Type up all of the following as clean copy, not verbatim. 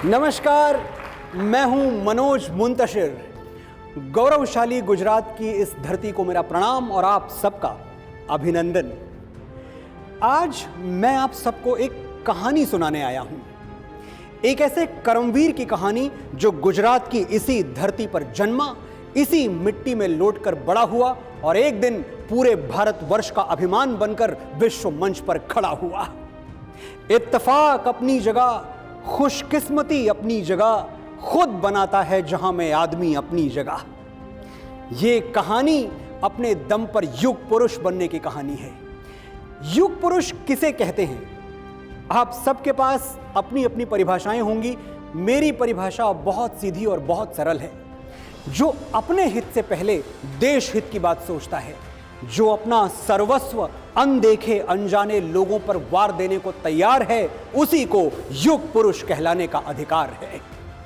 नमस्कार, मैं हूं मनोज मुंतशिर। गौरवशाली गुजरात की इस धरती को मेरा प्रणाम और आप सबका अभिनंदन। आज मैं आप सबको एक कहानी सुनाने आया हूं, एक ऐसे कर्मवीर की कहानी जो गुजरात की इसी धरती पर जन्मा, इसी मिट्टी में लौटकर बड़ा हुआ और एक दिन पूरे भारतवर्ष का अभिमान बनकर विश्व मंच पर खड़ा हुआ। इत्तेफाक अपनी जगह, खुशकिस्मती अपनी जगह, खुद बनाता है जहां में आदमी अपनी जगह। ये कहानी अपने दम पर युग पुरुष बनने की कहानी है। युग पुरुष किसे कहते हैं? आप सबके पास अपनी अपनी परिभाषाएं होंगी। मेरी परिभाषा बहुत सीधी और बहुत सरल है। जो अपने हित से पहले देश हित की बात सोचता है, जो अपना सर्वस्व अनदेखे अनजाने लोगों पर वार देने को तैयार है, उसी को युग पुरुष कहलाने का अधिकार है।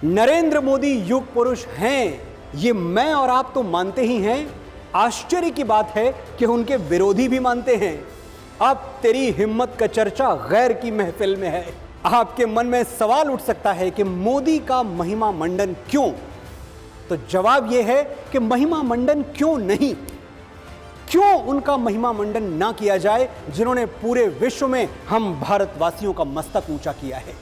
नरेंद्र मोदी युग पुरुष हैं, ये मैं और आप तो मानते ही हैं। आश्चर्य की बात है कि उनके विरोधी भी मानते हैं। अब तेरी हिम्मत का चर्चा गैर की महफिल में है। आपके मन में सवाल उठ सकता है कि मोदी का महिमा मंडन क्यों? तो जवाब यह है कि महिमा मंडन क्यों नहीं? क्यों उनका महिमा मंडन ना किया जाए जिन्होंने पूरे विश्व में हम भारतवासियों का मस्तक ऊंचा किया है,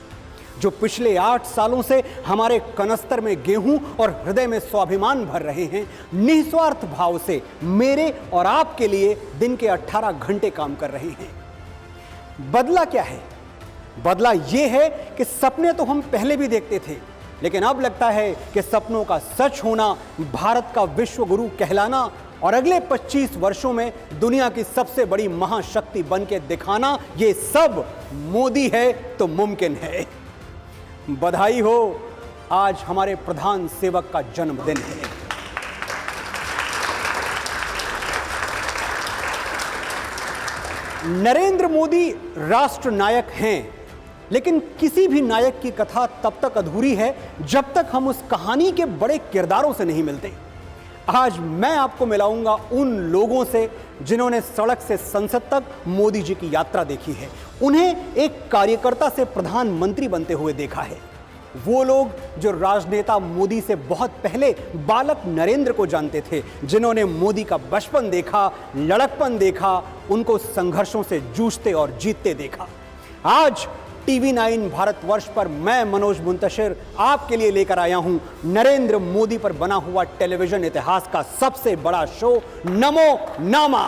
जो पिछले 8 सालों से हमारे कनस्तर में गेहूं और हृदय में स्वाभिमान भर रहे हैं, निस्वार्थ भाव से मेरे और आपके लिए दिन के 18 घंटे काम कर रहे हैं। बदला क्या है? बदला यह है कि सपने तो हम पहले भी देखते थे, लेकिन अब लगता है कि सपनों का सच होना, भारत का विश्व गुरु कहलाना और अगले 25 वर्षों में दुनिया की सबसे बड़ी महाशक्ति बन के दिखाना, ये सब मोदी है तो मुमकिन है। बधाई हो, आज हमारे प्रधान सेवक का जन्मदिन है। नरेंद्र मोदी राष्ट्र नायक हैं, लेकिन किसी भी नायक की कथा तब तक अधूरी है जब तक हम उस कहानी के बड़े किरदारों से नहीं मिलते। आज मैं आपको मिलाऊंगा उन लोगों से जिन्होंने सड़क से संसद तक मोदी जी की यात्रा देखी है, उन्हें एक कार्यकर्ता से प्रधानमंत्री बनते हुए देखा है। वो लोग जो राजनेता मोदी से बहुत पहले बालक नरेंद्र को जानते थे, जिन्होंने मोदी का बचपन देखा, लड़कपन देखा, उनको संघर्षों से जूझते और जीतते देखा। आज टीवी 9 भारतवर्ष पर मैं मनोज मुंतशिर आपके लिए लेकर आया हूं नरेंद्र मोदी पर बना हुआ टेलीविजन इतिहास का सबसे बड़ा शो नमो नामा।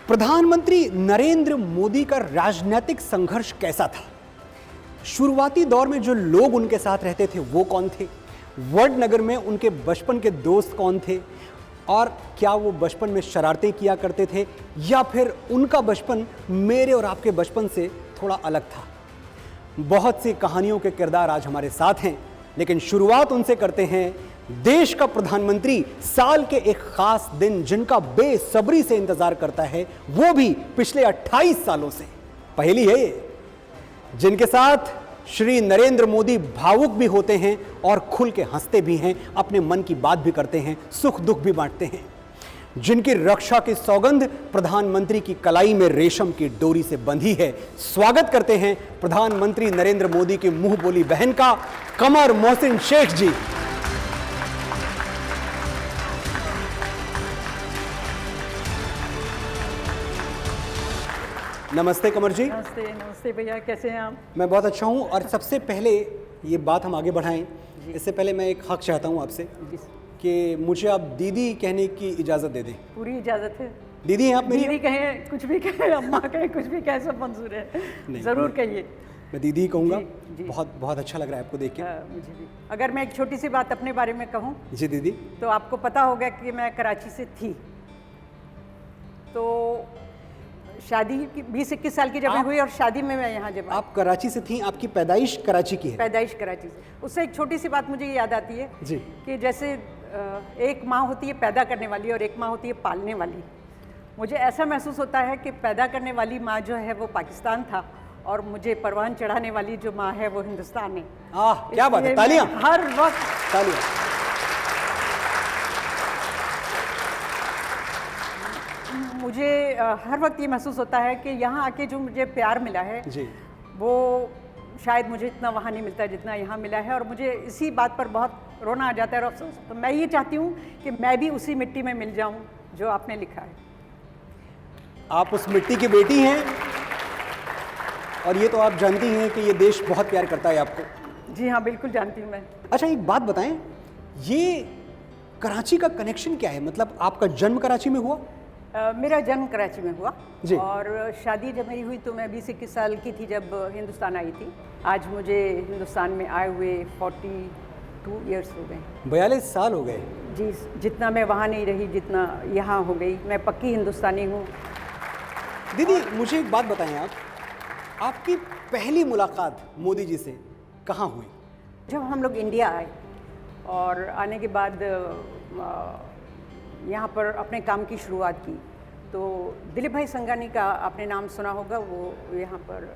प्रधानमंत्री नरेंद्र मोदी का राजनीतिक संघर्ष कैसा था? शुरुआती दौर में जो लोग उनके साथ रहते थे वो कौन थे? वडनगर में उनके बचपन के दोस्त कौन थे? और क्या वो बचपन में शरारतें किया करते थे, या फिर उनका बचपन मेरे और आपके बचपन से थोड़ा अलग था? बहुत सी कहानियों के किरदार आज हमारे साथ हैं, लेकिन शुरुआत उनसे करते हैं। देश का प्रधानमंत्री साल के एक खास दिन जिनका बेसब्री से इंतजार करता है, वो भी पिछले 28 सालों से। पहली है ये, जिनके साथ श्री नरेंद्र मोदी भावुक भी होते हैं और खुल के हंसते भी हैं, अपने मन की बात भी करते हैं, सुख दुख भी बांटते हैं, जिनकी रक्षा की सौगंध प्रधानमंत्री की कलाई में रेशम की डोरी से बंधी है। स्वागत करते हैं प्रधानमंत्री नरेंद्र मोदी की मुंह बोली बहन का, कमर मोहसिन शेख जी। नमस्ते कमर जी। नमस्ते। नमस्ते भैया, कैसे हैं आप? मैं बहुत अच्छा हूं। और सबसे पहले ये बात हम आगे बढ़ाएं, इससे पहले मैं एक हक चाहता हूं आपसे कि मुझे आप दीदी कहने की इजाज़त दे दें। पूरी इजाज़त है। दीदी हैं आप मेरी? दीदी कहें, कुछ भी कहें, अम्मा कहें, कुछ भी कहें, सब मंजूर है। ज़रूर कहिए। मैं दीदी ही कहूँगा। जी। बहुत बहुत अच्छा लग रहा है आपको देख के। मुझे भी। अगर मैं एक छोटी सी बात अपने बारे में कहूँ जी दीदी। तो आपको पता होगा कि मैं कराची से थी, तो शादी 20-21 साल की जब मैं हुई और शादी में मैं यहाँ जब आप कराची से थी, आपकी पैदाइश कराची की है? पैदाइश कराची से। उससे एक छोटी सी बात मुझे याद आती है जी। कि जैसे एक माँ होती है पैदा करने वाली और एक माँ होती है पालने वाली। मुझे ऐसा महसूस होता है कि पैदा करने वाली माँ जो है वो पाकिस्तान था और मुझे परवान चढ़ाने वाली जो माँ है वो हिंदुस्तान है। क्या बात है, तालियां हर वक्त। तालियां। मुझे हर वक्त ये महसूस होता है कि यहाँ आके जो मुझे प्यार मिला है जी। वो शायद मुझे इतना वहाँ नहीं मिलता जितना यहाँ मिला है, और मुझे इसी बात पर बहुत रोना आ जाता है और अफसोस। तो मैं ये चाहती हूँ कि मैं भी उसी मिट्टी में मिल जाऊँ जो आपने लिखा है। आप उस मिट्टी की बेटी हैं, और ये तो आप जानती हैं कि ये देश बहुत प्यार करता है आपको। जी हाँ, बिल्कुल जानती हूँ मैं। अच्छा, एक बात बताएं, ये कराची का कनेक्शन क्या है? मतलब आपका जन्म कराची में हुआ? मेरा जन्म कराची में हुआ जी। और शादी जब मेरी हुई तो मैं 20-21 साल की थी जब हिंदुस्तान आई थी। आज मुझे हिंदुस्तान में आए हुए 42 ईयर्स हो गए। 42 साल हो गए। जी, जितना मैं वहाँ नहीं रही जितना यहाँ हो गई। मैं पक्की हिंदुस्तानी हूँ। दीदी, मुझे एक बात बताएं, आपकी पहली मुलाकात मोदी जी से कहाँ हुई? जब हम लोग इंडिया आए और आने के बाद यहाँ पर अपने काम की शुरुआत की, तो दिलीप भाई संघानी का आपने नाम सुना होगा। वो यहाँ पर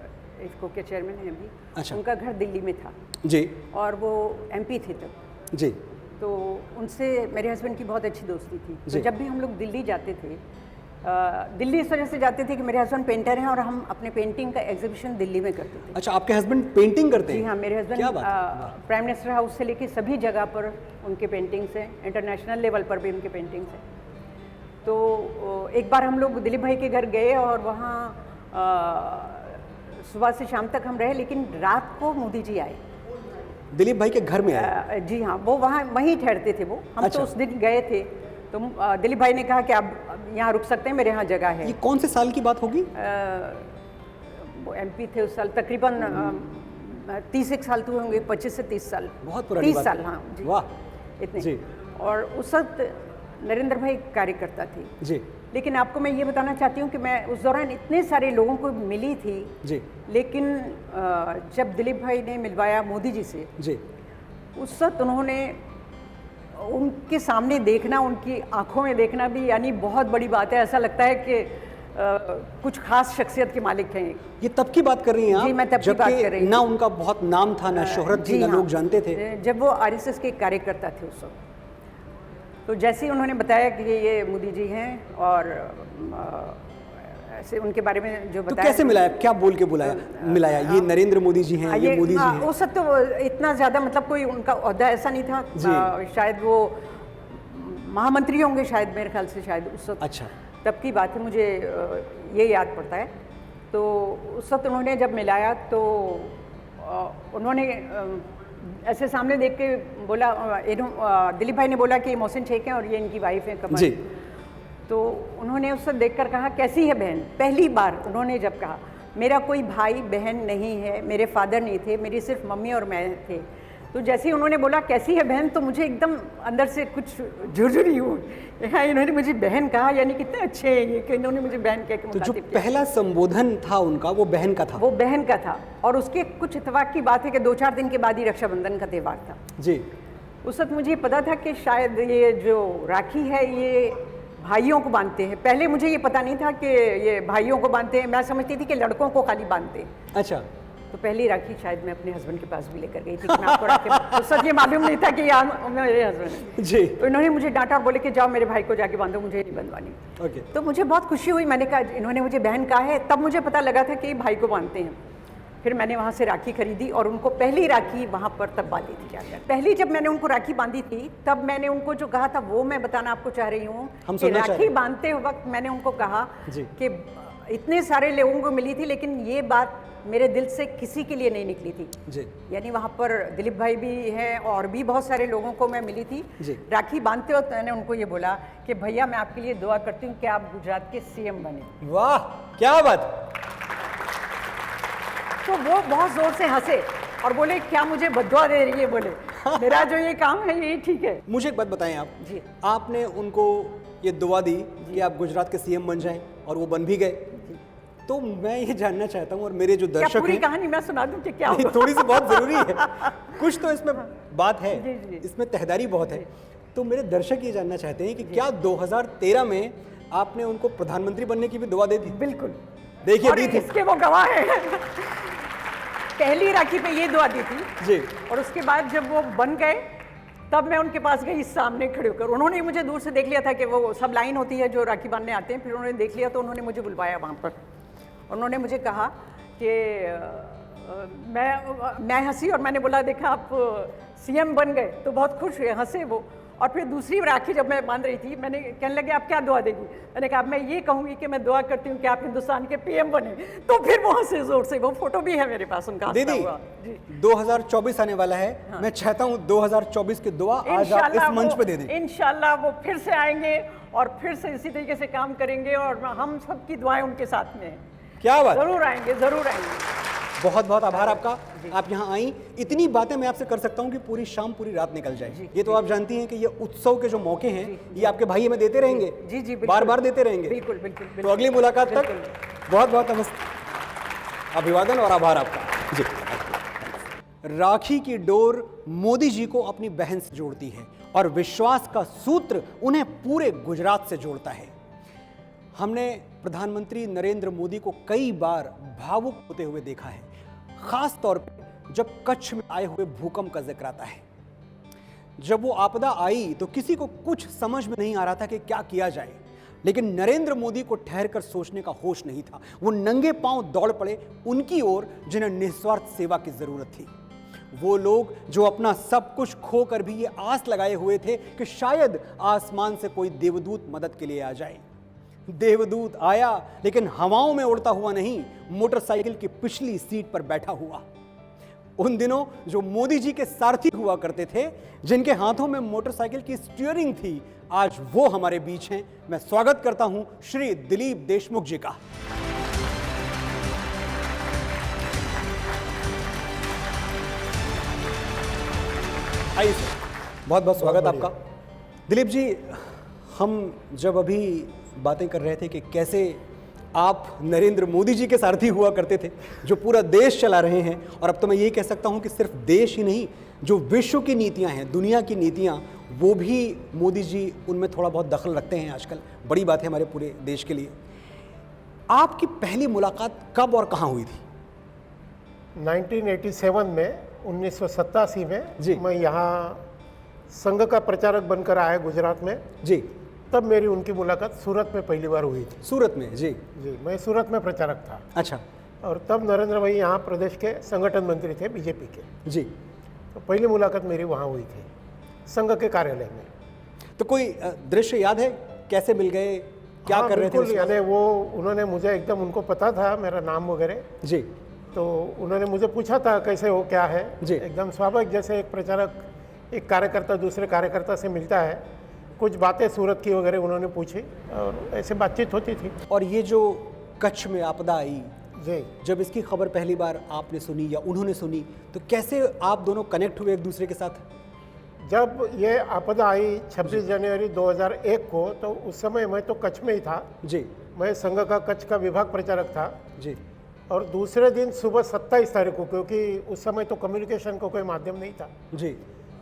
इफ्को के चेयरमैन हैं अभी। अच्छा। उनका घर दिल्ली में था जी। और वो एमपी थे तब। जी। तो उनसे मेरे हस्बैंड की बहुत अच्छी दोस्ती थी। जी। तो जब भी हम लोग दिल्ली जाते थे, दिल्ली इस वजह से जाते थे कि मेरे हस्बैंड पेंटर हैं और हम अपने पेंटिंग का एग्जीबिशन दिल्ली में करते थे। अच्छा, आपके हस्बैंड पेंटिंग करते हैं? जी हाँ, मेरे क्या हस्बैंड बात है? प्राइम मिनिस्टर हाउस से लेके सभी जगह पर उनके पेंटिंग्स हैं, इंटरनेशनल लेवल पर भी उनके पेंटिंग्स हैं। तो एक बार हम लोग दिलीप भाई के घर गए और वहाँ सुबह से शाम तक हम रहे, लेकिन रात को मोदी जी आए। दिलीप भाई के घर में आए? जी हाँ, वो वहाँ वहीं ठहरते थे वो। हम अच्छा। तो उस दिन गए थे, तो दिलीप भाई ने कहा कि आप यहाँ रुक सकते हैं, मेरे यहाँ जगह है। ये कौन से साल की बात होगी? वो एमपी थे उस साल, तकरीबन 30 साल तो होंगे, 25 से 30 साल। बहुत पुरानी 30 बात साल, है। हाँ जी। वाह। इतने जी। और उस वक्त नरेंद्र भाई कार्यकर्ता थे। जी। लेकिन आपको मैं ये बताना चाहती हूँ कि मैं उस दौरान इतने सारे लोगों को मिली थी। जी। लेकिन जब दिलीप भाई ने मिलवाया मोदी जी से, जी। उस वक्त उन्होंने उनके सामने देखना, उनकी आंखों में देखना भी यानी बहुत बड़ी बात है। ऐसा लगता है कि कुछ खास शख्सियत के मालिक हैं। ये तब की बात कर रही हैं आप? जी, मैं तब की बात कर रही हूँ। ना उनका बहुत नाम था, ना शोहरत थी, जी ना हाँ। लोग जानते थे। जब वो आरएसएस के कार्यकर्ता थे उस वक्त, तो जैसे ही उन्होंने बताया कि ये मोदी जी हैं और ऐसे उनके बारे में जो तो बताया। कैसे मिलाया? क्या बोल के बुलाया मिलाया? ये नरेंद्र मोदी जी हैं, ये मोदी जी हैं? उस वक्त तो इतना ज़्यादा मतलब कोई उनका ओहदा ऐसा नहीं था। शायद वो महामंत्री होंगे शायद, मेरे ख्याल से शायद उस वक्त। अच्छा। तब की बात है, मुझे ये याद पड़ता है। तो उस वक्त उन्होंने जब मिलाया तो उन्होंने ऐसे सामने देख के बोला, दिलीप भाई ने बोला कि मोहसिन शेख हैं और ये इनकी वाइफ है कमल जी। तो उन्होंने उससे देखकर कहा, कैसी है बहन? पहली बार उन्होंने जब कहा, मेरा कोई भाई बहन नहीं है, मेरे फादर नहीं थे, मेरी सिर्फ मम्मी और मैं थे। तो जैसे ही उन्होंने बोला कैसी है बहन, तो मुझे एकदम अंदर से कुछ झुरझुरी हुई। हाँ, इन्होंने मुझे बहन कहा, यानी कितने अच्छे हैं ये कि इन्होंने मुझे बहन कह के तो जो मुखातिब किया। पहला संबोधन था उनका, वो बहन का था? वो बहन का था। और उसके कुछ इत्तेफाक की बात है कि 2-4 दिन के बाद ही रक्षाबंधन का त्यौहार था। जी। उस वक्त मुझे पता था कि शायद ये जो राखी है ये भाइयों को बांधते हैं। पहले मुझे ये पता नहीं था कि ये भाइयों को बांधते हैं, मैं समझती थी कि लड़कों को खाली बांधते हैं। अच्छा। तो पहली राखी शायद मैं अपने हस्बैंड के पास भी लेकर गई थी कि मैं आपको राखी उस वक्त ये मालूम नहीं था कि ये मेरे हस्बैंड है। जी। तो इन्होंने मुझे डांटा और बोले कि जाओ मेरे भाई को जाके बांधो, मुझे नहीं बंधवानी। ओके। तो मुझे बहुत खुशी हुई। मैंने कहा इन्होंने मुझे बहन कहा है, तब मुझे पता लगा था कि भाई को बांधते हैं। फिर मैंने वहाँ से राखी खरीदी और उनको पहली राखी वहाँ पर तब बांधी थी जाकर। पहली जब मैंने उनको राखी बांधी थी तब मैंने उनको जो कहा था वो मैं बताना आपको चाह रही हूँ कि राखी बांधते वक्त मैंने उनको कहा कि इतने सारे लोगों को मिली थी, लेकिन ये बात मेरे दिल से किसी के लिए नहीं निकली थी। जी। यानी वहाँ पर दिलीप भाई भी हैं और भी बहुत सारे लोगों को मैं मिली थी। जी। राखी बांधते वक्त मैंने उनको ये बोला कि भैया मैं आपके लिए दुआ करती हूँ कि आप गुजरात के सीएम बने। वाह, क्या बात! तो वो बहुत जोर से हंसे और बोले क्या मुझे बद्दुआ दे रही है? बोले मेरा जो ये काम है ये ठीक है। मुझे एक बात बताएं आप जी। आपने उनको ये दुआ दी कि आप गुजरात के सीएम बन जाएं और वो बन भी गए। तो मैं ये जानना चाहता हूँ और मेरे जो दर्शक हैं, पूरी कहानी मैं सुना दूं कि क्या हुआ? थोड़ी सी बहुत जरूरी है, कुछ तो इसमें बात है। जी, जी। इसमें तहदारी बहुत है। तो मेरे दर्शक ये जानना चाहते हैं कि क्या 2013 में आपने उनको प्रधानमंत्री बनने की भी दुआ दी थी? बिल्कुल। देखिए, और दी थी। इसके वो गवाह है। पहली राखी पे ये दुआ दी थी जी। और उसके बाद जब वो बन गए तब मैं उनके पास गई सामने खड़े होकर। उन्होंने मुझे दूर से देख लिया था कि वो सब लाइन होती है जो राखी बांधने आते हैं, फिर उन्होंने देख लिया तो उन्होंने मुझे बुलवाया वहाँ पर। उन्होंने मुझे कहा कि मैं हंसी और मैंने बोला देखा आप सीएम बन गए, तो बहुत खुश हुए, हंसे वो। और फिर दूसरी राखी जब मैं बांध रही थी, मैंने कहने लगे आप क्या दुआ देगी? मैंने कहा मैं ये कहूँगी कि मैं दुआ करती हूँ कि आप हिंदुस्तान के पीएम बने। तो फिर वो हंसे जोर से, वो फोटो भी है मेरे पास उनका हंसता दीदी हुआ। जी 2024 आने वाला है, हाँ। मैं चाहता हूँ 2024 की दुआ आज आप इस मंच पे दे दें। इंशाल्लाह वो फिर से आएंगे और फिर से इसी तरीके से काम करेंगे और हम सबकी दुआएं उनके साथ में हैं। क्या बात, जरूर आएंगे, जरूर आएंगे। बहुत बहुत आभार आपका, आप यहाँ आई। इतनी बातें मैं आपसे कर सकता हूँ कि पूरी शाम पूरी रात निकल जाए। ये तो आप जानती हैं कि ये उत्सव के जो मौके हैं ये आपके भाई हमें देते रहेंगे, जी जी बार बार देते रहेंगे। बिल्कुल बिल्कुल। तो अगली मुलाकात तक बहुत बहुत नमस्ते, अभिवादन और आभार आपका जी। राखी की डोर मोदी जी को अपनी बहन से जोड़ती है और विश्वास का सूत्र उन्हें पूरे गुजरात से जोड़ता है। हमने प्रधानमंत्री नरेंद्र मोदी को कई बार भावुक होते हुए देखा है, खास तौर पर जब कच्छ में आए हुए भूकंप का जिक्र आता है। जब वो आपदा आई तो किसी को कुछ समझ में नहीं आ रहा था कि क्या किया जाए, लेकिन नरेंद्र मोदी को ठहर कर सोचने का होश नहीं था। वो नंगे पांव दौड़ पड़े उनकी ओर जिन्हें निस्वार्थ सेवा की जरूरत थी। वो लोग जो अपना सब कुछ खोकर भी ये आस लगाए हुए थे कि शायद आसमान से कोई देवदूत मदद के लिए आ जाए। देवदूत आया, लेकिन हवाओं में उड़ता हुआ नहीं, मोटरसाइकिल की पिछली सीट पर बैठा हुआ। उन दिनों जो मोदी जी के सारथी हुआ करते थे, जिनके हाथों में मोटरसाइकिल की स्टीयरिंग थी, आज वो हमारे बीच हैं। मैं स्वागत करता हूं श्री दिलीप देशमुख जी का। आइए सर, बहुत बहुत स्वागत आपका। दिलीप जी, हम जब अभी बातें कर रहे थे कि कैसे आप नरेंद्र मोदी जी के सारथी हुआ करते थे, जो पूरा देश चला रहे हैं, और अब तो मैं ये कह सकता हूं कि सिर्फ देश ही नहीं, जो विश्व की नीतियां हैं, दुनिया की नीतियां, वो भी मोदी जी उनमें थोड़ा बहुत दखल रखते हैं आजकल। बड़ी बात है हमारे पूरे देश के लिए। आपकी पहली मुलाकात कब और कहाँ हुई थी? 1987 में, 1987 में जी। मैं यहाँ संघ का प्रचारक बनकर आया गुजरात में जी। तब मेरी उनकी मुलाकात सूरत में पहली बार हुई थी। सूरत में? जी जी, मैं सूरत में प्रचारक था। अच्छा। और तब नरेंद्र भाई यहाँ प्रदेश के संगठन मंत्री थे बीजेपी के। जी। तो पहली मुलाकात मेरी वहाँ हुई थी, संघ के कार्यालय में। तो कोई दृश्य याद है, कैसे मिल गए, क्या हाँ, कर रहे थे? बिल्कुल याद है। वो उन्होंने मुझे एकदम, उनको पता था मेरा नाम वगैरह, जी। तो उन्होंने मुझे पूछा था कैसे हो, क्या है। जी। एकदम स्वाभाविक, जैसे एक प्रचारक एक कार्यकर्ता दूसरे कार्यकर्ता से मिलता है, कुछ बातें सूरत की वगैरह उन्होंने पूछी और ऐसे बातचीत होती थी। और ये जो कच्छ में आपदा आई, जी, जब इसकी खबर पहली बार आपने सुनी या उन्होंने सुनी, तो कैसे आप दोनों कनेक्ट हुए एक दूसरे के साथ? जब ये आपदा आई 26 जनवरी 2001 को, तो उस समय मैं तो कच्छ में ही था। जी। मैं संघ का कच्छ का विभाग प्रचारक था। जी। और दूसरे दिन सुबह 27 तारीख को, क्योंकि उस समय तो कम्युनिकेशन का कोई माध्यम नहीं था, जी।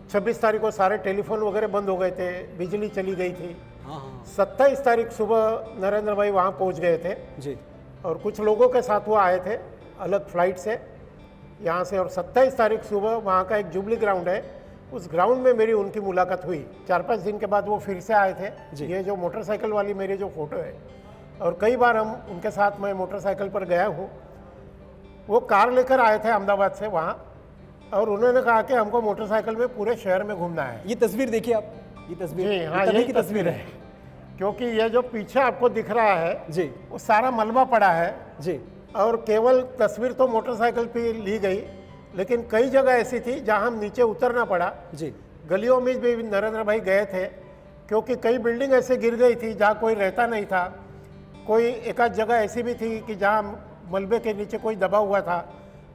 26 तारीख को सारे टेलीफोन वगैरह बंद हो गए थे, बिजली चली गई थी। हाँ हाँ। 27 तारीख सुबह नरेंद्र भाई वहाँ पहुँच गए थे जी। और कुछ लोगों के साथ वो आए थे अलग फ्लाइट से यहाँ से। और 27 तारीख सुबह वहाँ का एक जुबली ग्राउंड है, उस ग्राउंड में मेरी उनकी मुलाकात हुई। 4-5 दिन के बाद वो फिर से आए थे। ये जो मोटरसाइकिल वाली मेरी जो फोटो है, और कई बार हम उनके साथ मैं मोटरसाइकिल पर गया हूँ। वो कार लेकर आए थे अहमदाबाद से वहाँ, और उन्होंने कहा कि हमको मोटरसाइकिल में पूरे शहर में घूमना है। ये तस्वीर देखिए आप, ये तस्वीर, जी हाँ, तभी यही की तस्वीर है। क्योंकि ये जो पीछे आपको दिख रहा है जी, वो सारा मलबा पड़ा है जी। और केवल तस्वीर तो मोटरसाइकिल पे ली गई, लेकिन कई जगह ऐसी थी जहाँ हम नीचे उतरना पड़ा। जी। गलियों में भी नरेंद्र भाई गए थे, क्योंकि कई बिल्डिंग ऐसे गिर गई थी जहाँ कोई रहता नहीं था। कोई एक आध जगह ऐसी भी थी कि जहाँ मलबे के नीचे कोई दबा हुआ था,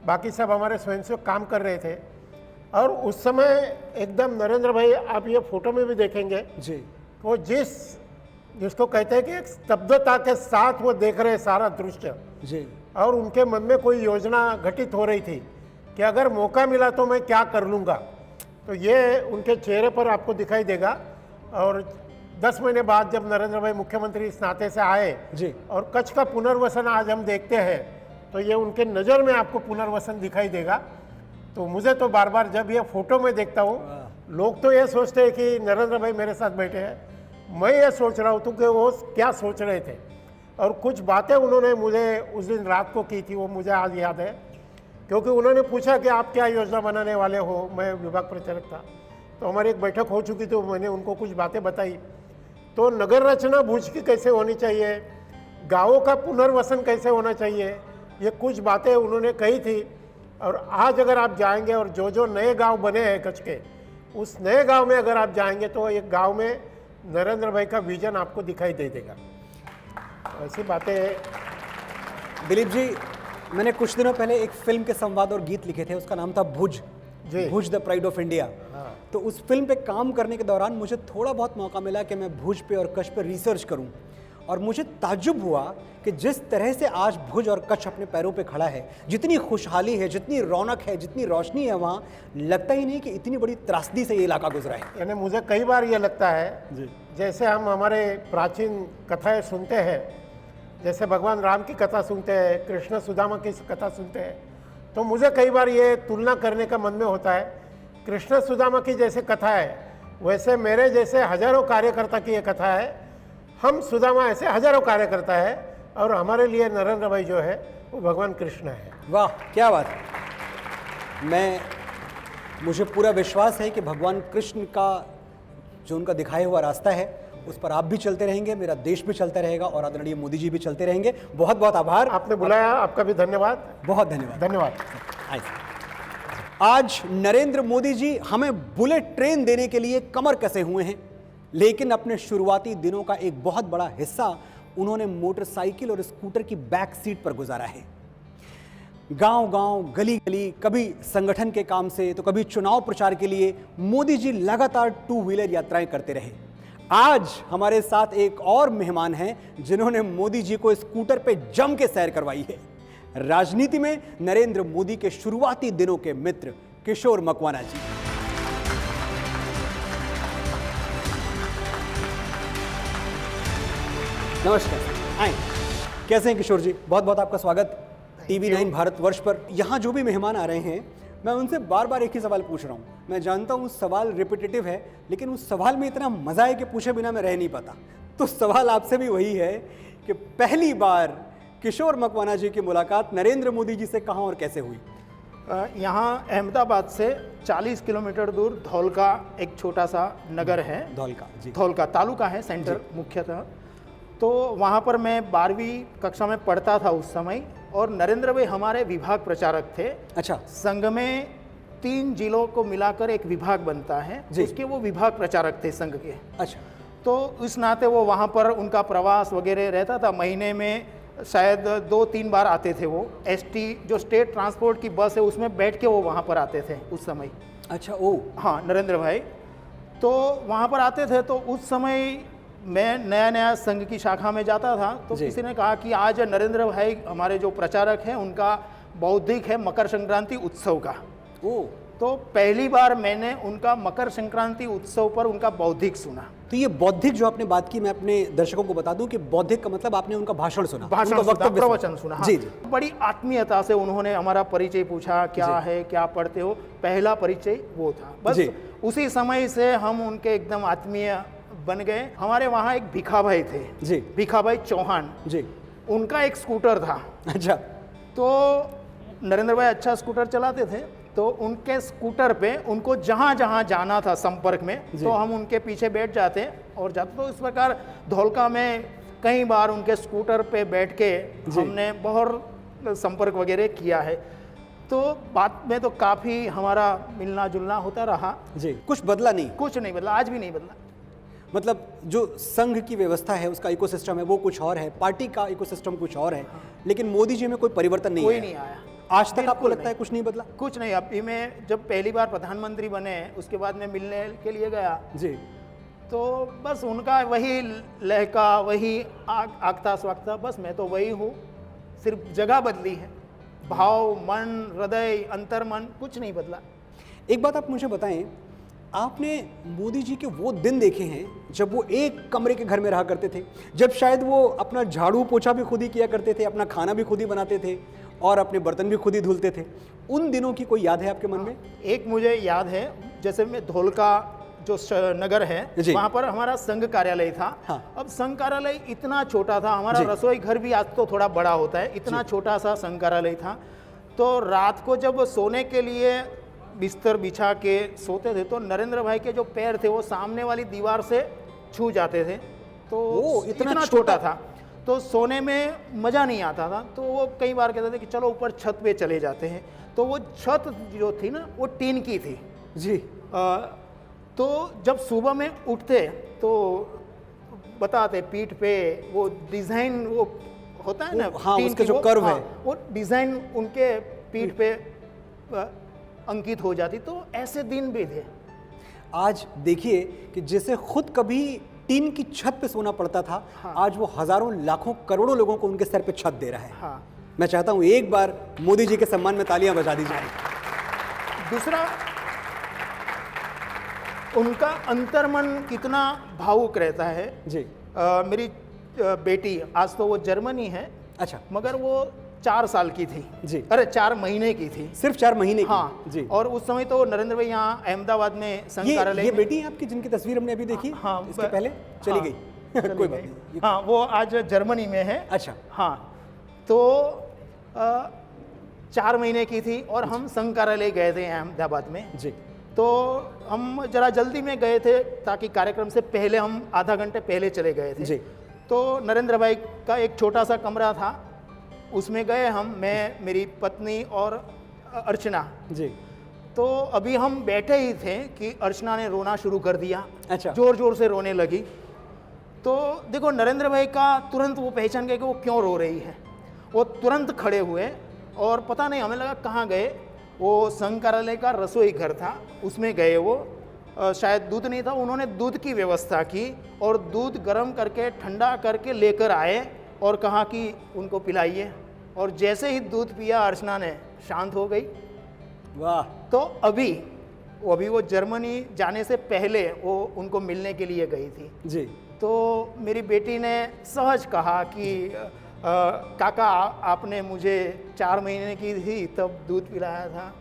बाकी सब हमारे स्वयंसेवक काम कर रहे थे। और उस समय एकदम नरेंद्र भाई, आप ये फोटो में भी देखेंगे जी, वो जिसको कहते हैं कि एक स्तब्धता के साथ वो देख रहे सारा दृश्य। जी। और उनके मन में कोई योजना घटित हो रही थी कि अगर मौका मिला तो मैं क्या कर लूँगा। तो ये उनके चेहरे पर आपको दिखाई देगा। और 10 महीने बाद जब नरेंद्र भाई मुख्यमंत्री इस नाते से आए जी, और कच्छ का पुनर्वसन आज हम देखते हैं, तो ये उनके नज़र में आपको पुनर्वसन दिखाई देगा। तो मुझे तो बार बार जब ये फोटो में देखता हूँ, लोग तो ये सोचते हैं कि नरेंद्र भाई मेरे साथ बैठे हैं, मैं ये सोच रहा हूँ कि वो क्या सोच रहे थे। और कुछ बातें उन्होंने मुझे उस दिन रात को की थी, वो मुझे आज याद है, क्योंकि उन्होंने पूछा कि आप क्या योजना बनाने वाले हो। मैं विभाग प्रचारक था, तो हमारी एक बैठक हो चुकी थी, मैंने उनको कुछ बातें बताई। तो नगर रचना भुज की कैसे होनी चाहिए, गाँवों का पुनर्वसन कैसे होना चाहिए, ये कुछ बातें उन्होंने कही थी। और आज अगर आप जाएंगे और जो जो नए गांव बने हैं कच्छ के, उस नए गांव में अगर आप जाएंगे तो एक गांव में नरेंद्र भाई का विजन आपको दिखाई दे देगा। ऐसी बातें। दिलीप जी, मैंने कुछ दिनों पहले एक फिल्म के संवाद और गीत लिखे थे, उसका नाम था भुज, भुज द प्राइड ऑफ इंडिया। तो उस फिल्म पे काम करने के दौरान मुझे थोड़ा बहुत मौका मिला कि मैं भुज पे और कच्छ पे रिसर्च करूं, और मुझे ताज्जुब हुआ कि जिस तरह से आज भुज और कच्छ अपने पैरों पे खड़ा है, जितनी खुशहाली है, जितनी रौनक है, जितनी रोशनी है, वहाँ लगता ही नहीं कि इतनी बड़ी त्रासदी से ये इलाका गुजरा है। यानी मुझे कई बार ये लगता है जी। जैसे हम हमारे प्राचीन कथाएं सुनते हैं, जैसे भगवान राम की कथा सुनते हैं, कृष्ण सुदामा की कथा सुनते हैं, तो मुझे कई बार ये तुलना करने का मन में होता है। कृष्ण सुदामा की जैसे कथा है, वैसे मेरे जैसे हजारों कार्यकर्ता की ये कथा है। हम सुदामा ऐसे हजारों कार्यकर्ता है, और हमारे लिए नरेंद्र भाई जो है वो भगवान कृष्ण है। वाह, क्या बात है। मुझे पूरा विश्वास है कि भगवान कृष्ण का जो उनका दिखाया हुआ रास्ता है उस पर आप भी चलते रहेंगे, मेरा देश भी चलता रहेगा, और आदरणीय मोदी जी भी चलते रहेंगे। बहुत बहुत आभार। आपने बुलाया, आपका भी धन्यवाद। बहुत धन्यवाद। धन्यवाद। आज नरेंद्र मोदी जी हमें बुलेट ट्रेन देने के लिए कमर कसे हुए हैं, लेकिन अपने शुरुआती दिनों का एक बहुत बड़ा हिस्सा उन्होंने मोटरसाइकिल और स्कूटर की बैक सीट पर गुजारा है। गांव गांव, गली गली, कभी संगठन के काम से तो कभी चुनाव प्रचार के लिए मोदी जी लगातार 2 व्हीलर यात्राएं करते रहे। आज हमारे साथ एक और मेहमान हैं जिन्होंने मोदी जी को स्कूटर पे जम के सैर करवाई है। राजनीति में नरेंद्र मोदी के शुरुआती दिनों के मित्र किशोर मकवाना जी। नमस्कार, आए। कैसे हैं किशोर जी? बहुत बहुत आपका स्वागत TV9 भारतवर्ष पर। यहाँ जो भी मेहमान आ रहे हैं, मैं उनसे बार बार एक ही सवाल पूछ रहा हूँ। मैं जानता हूँ सवाल रिपीटेटिव है, लेकिन उस सवाल में इतना मजा है कि पूछे बिना मैं रह नहीं पाता। तो सवाल आपसे भी वही है कि पहली बार किशोर मकवाना जी की मुलाकात नरेंद्र मोदी जी से कहाँ और कैसे हुई? यहाँ अहमदाबाद से 40 किलोमीटर दूर धौलका एक छोटा सा नगर है। धौलका जी, धौलका तालुका है सेंटर मुख्यतः। तो वहाँ पर मैं 12वीं कक्षा में पढ़ता था उस समय, और नरेंद्र भाई हमारे विभाग प्रचारक थे। अच्छा। संघ में 3 जिलों को मिलाकर एक विभाग बनता है, उसके वो विभाग प्रचारक थे संघ के। अच्छा। तो इस नाते वो वहाँ पर उनका प्रवास वगैरह रहता था। महीने में शायद 2-3 बार आते थे वो। ST जो स्टेट ट्रांसपोर्ट की बस है उसमें बैठ के वो वहाँ पर आते थे उस समय। अच्छा। ओ हाँ, नरेंद्र भाई तो वहाँ पर आते थे। तो उस समय मैं नया नया संघ की शाखा में जाता था, तो किसी ने कहा कि आज नरेंद्र भाई हमारे जो प्रचारक हैं उनका बौद्धिक है मकर संक्रांति उत्सव का। ओ तो पहली बार मैंने उनका मकर संक्रांति उत्सव पर उनका बौद्धिक सुना। तो ये बौद्धिक जो आपने बात की, मैं अपने दर्शकों को बता दूं कि बौद्धिक का मतलब आपने उनका भाषण सुना, प्रवचन सुना। हाँ। जी जी। बड़ी आत्मीयता से उन्होंने हमारा परिचय पूछा, क्या है, क्या पढ़ते हो। पहला परिचय वो था। बस उसी समय से हम उनके एकदम आत्मीय बन गए। हमारे वहाँ एक भिखा भाई थे जी, भिखा भाई चौहान जी, उनका एक स्कूटर था। अच्छा। तो नरेंद्र भाई अच्छा स्कूटर चलाते थे, तो उनके स्कूटर पे उनको जहाँ जहाँ जाना था संपर्क में, तो हम उनके पीछे बैठ जाते और जाते। तो इस प्रकार धौलका में कई बार उनके स्कूटर पे बैठ के हमने बहुत संपर्क वगैरह किया है। तो बात में तो काफ़ी हमारा मिलना जुलना होता रहा जी। कुछ बदला नहीं? कुछ नहीं बदला, आज भी नहीं बदला। मतलब जो संघ की व्यवस्था है, उसका इकोसिस्टम है, वो कुछ और है, पार्टी का इकोसिस्टम कुछ और है, लेकिन मोदी जी में कोई परिवर्तन नहीं, कोई नहीं आया आज तक। आपको लगता है कुछ नहीं बदला? कुछ नहीं। अभी मैं जब पहली बार प्रधानमंत्री बने, उसके बाद मैं मिलने के लिए गया जी, तो बस उनका वही लहका, वही आगता स्वागता, बस मैं तो वही हूँ, सिर्फ जगह बदली है। भाव, मन, हृदय, अंतर्मन कुछ नहीं बदला। एक बात आप मुझे बताएं, आपने मोदी जी के वो दिन देखे हैं जब वो एक कमरे के घर में रहा करते थे, जब शायद वो अपना झाड़ू पोछा भी खुद ही किया करते थे, अपना खाना भी खुद ही बनाते थे, और अपने बर्तन भी खुद ही धुलते थे। उन दिनों की कोई याद है आपके मन में? एक मुझे याद है, जैसे मैं धोलका जो नगर है जी। वहाँ पर हमारा संघ कार्यालय था। हाँ। अब संघ कार्यालय इतना छोटा था, हमारा जी। रसोई घर भी आज तो थोड़ा बड़ा होता है, इतना छोटा सा संघ कार्यालय था। तो रात को जब सोने के लिए बिस्तर बिछा के सोते थे तो नरेंद्र भाई के जो पैर थे वो सामने वाली दीवार से छू जाते थे। तो ओ, इतना छोटा छोटा था तो सोने में मज़ा नहीं आता था। तो वो कई बार कहते थे कि चलो ऊपर छत पे चले जाते हैं। तो वो छत जो थी ना वो टीन की थी जी। तो जब सुबह में उठते तो बताते पीठ पे वो डिज़ाइन वो होता है ना, हाँ, टीन उसका की जो कर्व है। वो डिज़ाइन उनके पीठ पे अंकित हो जाती। तो ऐसे दिन भी थे। आज देखिए कि जैसे खुद कभी टीन की छत पे सोना पड़ता था, हाँ। आज वो हजारों लाखों करोड़ों लोगों को उनके सर पे छत दे रहा है। हाँ। मैं चाहता हूं एक बार मोदी जी के सम्मान में तालियां बजा दी जाए। दूसरा, उनका अंतर्मन कितना भावुक रहता है। जी। मेरी बेटी, आज तो वो जर्मनी है, अच्छा, मगर वो 4 साल की थी। जी। अरे 4 महीने की थी। सिर्फ 4 महीने की? हाँ जी। और उस समय तो नरेंद्र भाई यहाँ अहमदाबाद में संघ कार्यालय ये में- बेटी है आपकी जिनकी तस्वीर हमने अभी देखी? हाँ, इसके पहले चली हाँ, गई। चली कोई गई। बात नहीं। हाँ, वो आज जर्मनी में है। अच्छा। हाँ, तो 4 महीने की थी और हम संघ कार्यालय गए थे अहमदाबाद में। जी। तो हम जरा जल्दी में गए थे ताकि कार्यक्रम से पहले, हम आधा घंटे पहले चले गए थे। जी। तो नरेंद्र भाई का एक छोटा सा कमरा था, उसमें गए हम, मैं, मेरी पत्नी और अर्चना। जी। तो अभी हम बैठे ही थे कि अर्चना ने रोना शुरू कर दिया। अच्छा। जोर जोर से रोने लगी। तो देखो नरेंद्र भाई का तुरंत वो पहचान गए कि वो क्यों रो रही है। वो तुरंत खड़े हुए और पता नहीं, हमें लगा कहाँ गए। वो संघ कार्यालय का रसोई घर था, उसमें गए। वो शायद दूध नहीं था, उन्होंने दूध की व्यवस्था की और दूध गर्म करके ठंडा करके लेकर आए और कहा कि उनको पिलाइए। और जैसे ही दूध पिया अर्चना ने, शांत हो गई। वाह। तो अभी वो जर्मनी जाने से पहले वो उनको मिलने के लिए गई थी। जी। तो मेरी बेटी ने सहज कहा कि काका, आपने मुझे 4 महीने की थी तब दूध पिलाया था।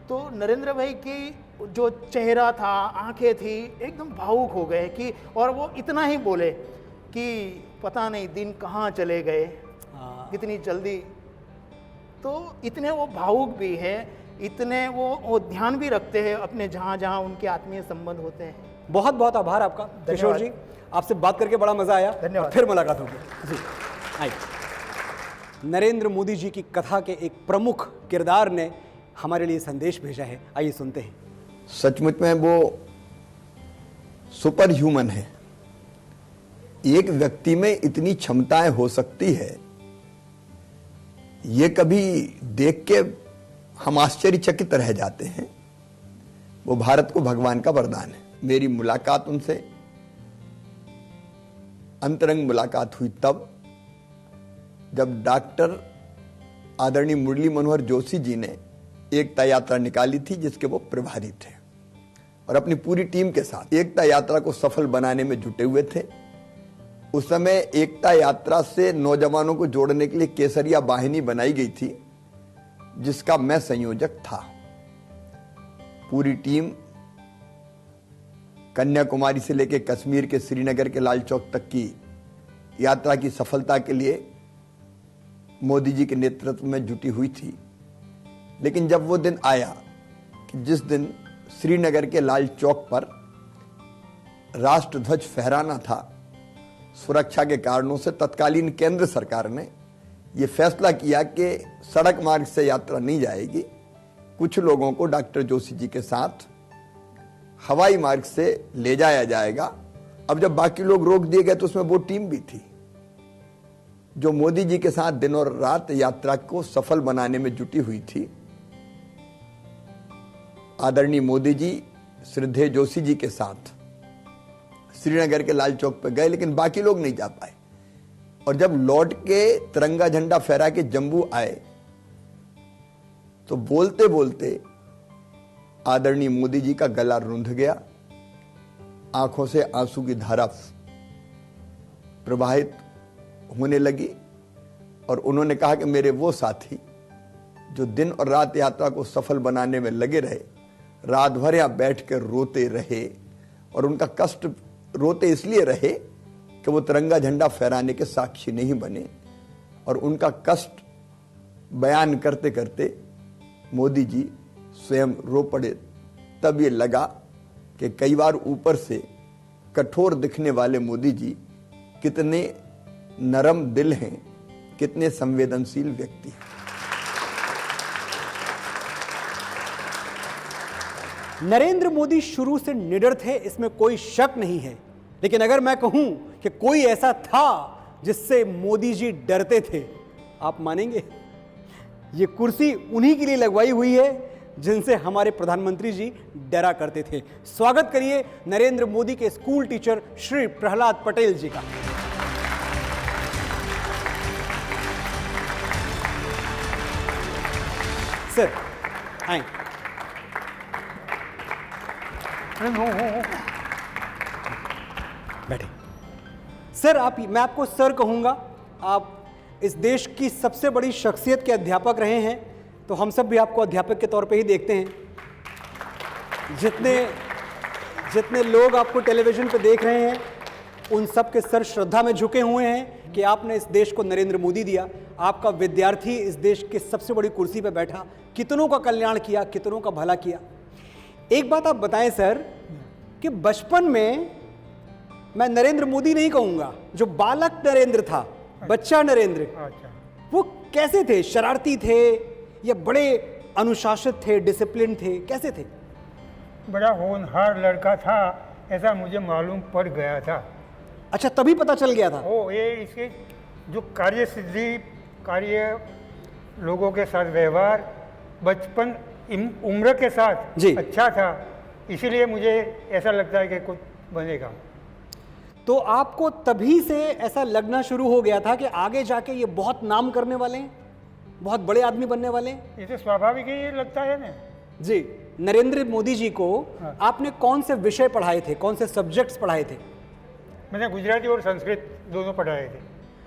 तो नरेंद्र भाई की जो चेहरा था, आंखें थी, एकदम भावुक हो गए कि, और वो इतना ही बोले कि पता नहीं दिन कहाँ चले गए, हाँ। कितनी जल्दी। तो इतने वो भावुक भी हैं, इतने वो ध्यान भी रखते हैं अपने जहाँ जहाँ उनके आत्मीय संबंध होते हैं। बहुत बहुत आभार आपका किशोर जी, आपसे बात करके बड़ा मजा आया। धन्यवाद। फिर मुलाकात होगी। जी आइए। नरेंद्र मोदी जी की कथा के एक प्रमुख किरदार ने हमारे लिए संदेश भेजा है, आइए सुनते हैं। सचमुच में वो सुपर ह्यूमन है। एक व्यक्ति में इतनी क्षमताएं हो सकती है, ये कभी देख के हम आश्चर्यचकित रह जाते हैं। वो भारत को भगवान का वरदान है। मेरी मुलाकात उनसे, अंतरंग मुलाकात हुई तब जब डॉक्टर आदरणीय मुरली मनोहर जोशी जी ने एकता यात्रा निकाली थी, जिसके वो प्रभारी थे और अपनी पूरी टीम के साथ एकता यात्रा को सफल बनाने में जुटे हुए थे। उस समय एकता यात्रा से नौजवानों को जोड़ने के लिए केसरिया वाहिनी बनाई गई थी, जिसका मैं संयोजक था। पूरी टीम कन्याकुमारी से लेकर कश्मीर के श्रीनगर के लाल चौक तक की यात्रा की सफलता के लिए मोदी जी के नेतृत्व में जुटी हुई थी। लेकिन जब वो दिन आया कि जिस दिन श्रीनगर के लाल चौक पर राष्ट्रध्वज फहराना था, सुरक्षा के कारणों से तत्कालीन केंद्र सरकार ने यह फैसला किया कि सड़क मार्ग से यात्रा नहीं जाएगी, कुछ लोगों को डॉक्टर जोशी जी के साथ हवाई मार्ग से ले जाया जाएगा। अब जब बाकी लोग रोक दिए गए तो उसमें वो टीम भी थी जो मोदी जी के साथ दिन और रात यात्रा को सफल बनाने में जुटी हुई थी। आदरणीय मोदी जी श्रद्धेय जोशी जी के साथ श्रीनगर के लाल चौक पर गए, लेकिन बाकी लोग नहीं जा पाए। और जब लौट के तिरंगा झंडा फहरा के जम्मू आए तो बोलते बोलते आदरणीय मोदी जी का गला रुंध गया, आंखों से आंसू की धारा प्रवाहित होने लगी और उन्होंने कहा कि मेरे वो साथी जो दिन और रात यात्रा को सफल बनाने में लगे रहे, रात भर यहाँ बैठ कर रोते रहे, और उनका कष्ट रोते इसलिए रहे कि वो तिरंगा झंडा फहराने के साक्षी नहीं बने, और उनका कष्ट बयान करते करते मोदी जी स्वयं रो पड़े। तब ये लगा कि कई बार ऊपर से कठोर दिखने वाले मोदी जी कितने नरम दिल हैं, कितने संवेदनशील व्यक्ति हैं। नरेंद्र मोदी शुरू से निडर थे, इसमें कोई शक नहीं है, लेकिन अगर मैं कहूं कि कोई ऐसा था जिससे मोदी जी डरते थे, आप मानेंगे? ये कुर्सी उन्हीं के लिए लगवाई हुई है जिनसे हमारे प्रधानमंत्री जी डरा करते थे। स्वागत करिए नरेंद्र मोदी के स्कूल टीचर श्री प्रहलाद पटेल जी का। सर आए। बैठे। सर मैं आपको सर कहूंगा। आप इस देश की सबसे बड़ी शख्सियत के अध्यापक रहे हैं, तो हम सब भी आपको अध्यापक के तौर पे ही देखते हैं। जितने लोग आपको टेलीविजन पे देख रहे हैं, उन सब के सर श्रद्धा में झुके हुए हैं कि आपने इस देश को नरेंद्र मोदी दिया। आपका विद्यार्थी इस देश की सबसे बड़ी कुर्सी पे बैठा, कितनों का कल्याण किया, कितनों का भला किया। एक बात आप बताएं सर कि बचपन में मैं नरेंद्र मोदी नहीं कहूंगा, जो बालक नरेंद्र था, बच्चा नरेंद्र, वो कैसे थे? शरारती थे या बड़े अनुशासित थे, डिसिप्लिन थे, कैसे थे? बड़ा होनहार लड़का था, ऐसा मुझे मालूम पड़ गया था। अच्छा, तभी पता चल गया था? ओ, ये इसके जो कार्य सिद्धि, कार्य लोगों के साथ व्यवहार, बचपन उम्र के साथ जी अच्छा था, इसीलिए मुझे ऐसा लगता है कि कुछ बनेगा। तो आपको तभी से ऐसा लगना शुरू हो गया था कि आगे जाके ये बहुत नाम करने वाले हैं, बहुत बड़े आदमी बनने वाले हैं? ये तो स्वाभाविक ही ये लगता है ना जी। नरेंद्र मोदी जी को आपने कौन से विषय पढ़ाए थे, कौन से सब्जेक्ट्स पढ़ाए थे? मैंने गुजराती और संस्कृत दोनों पढ़ाए थे।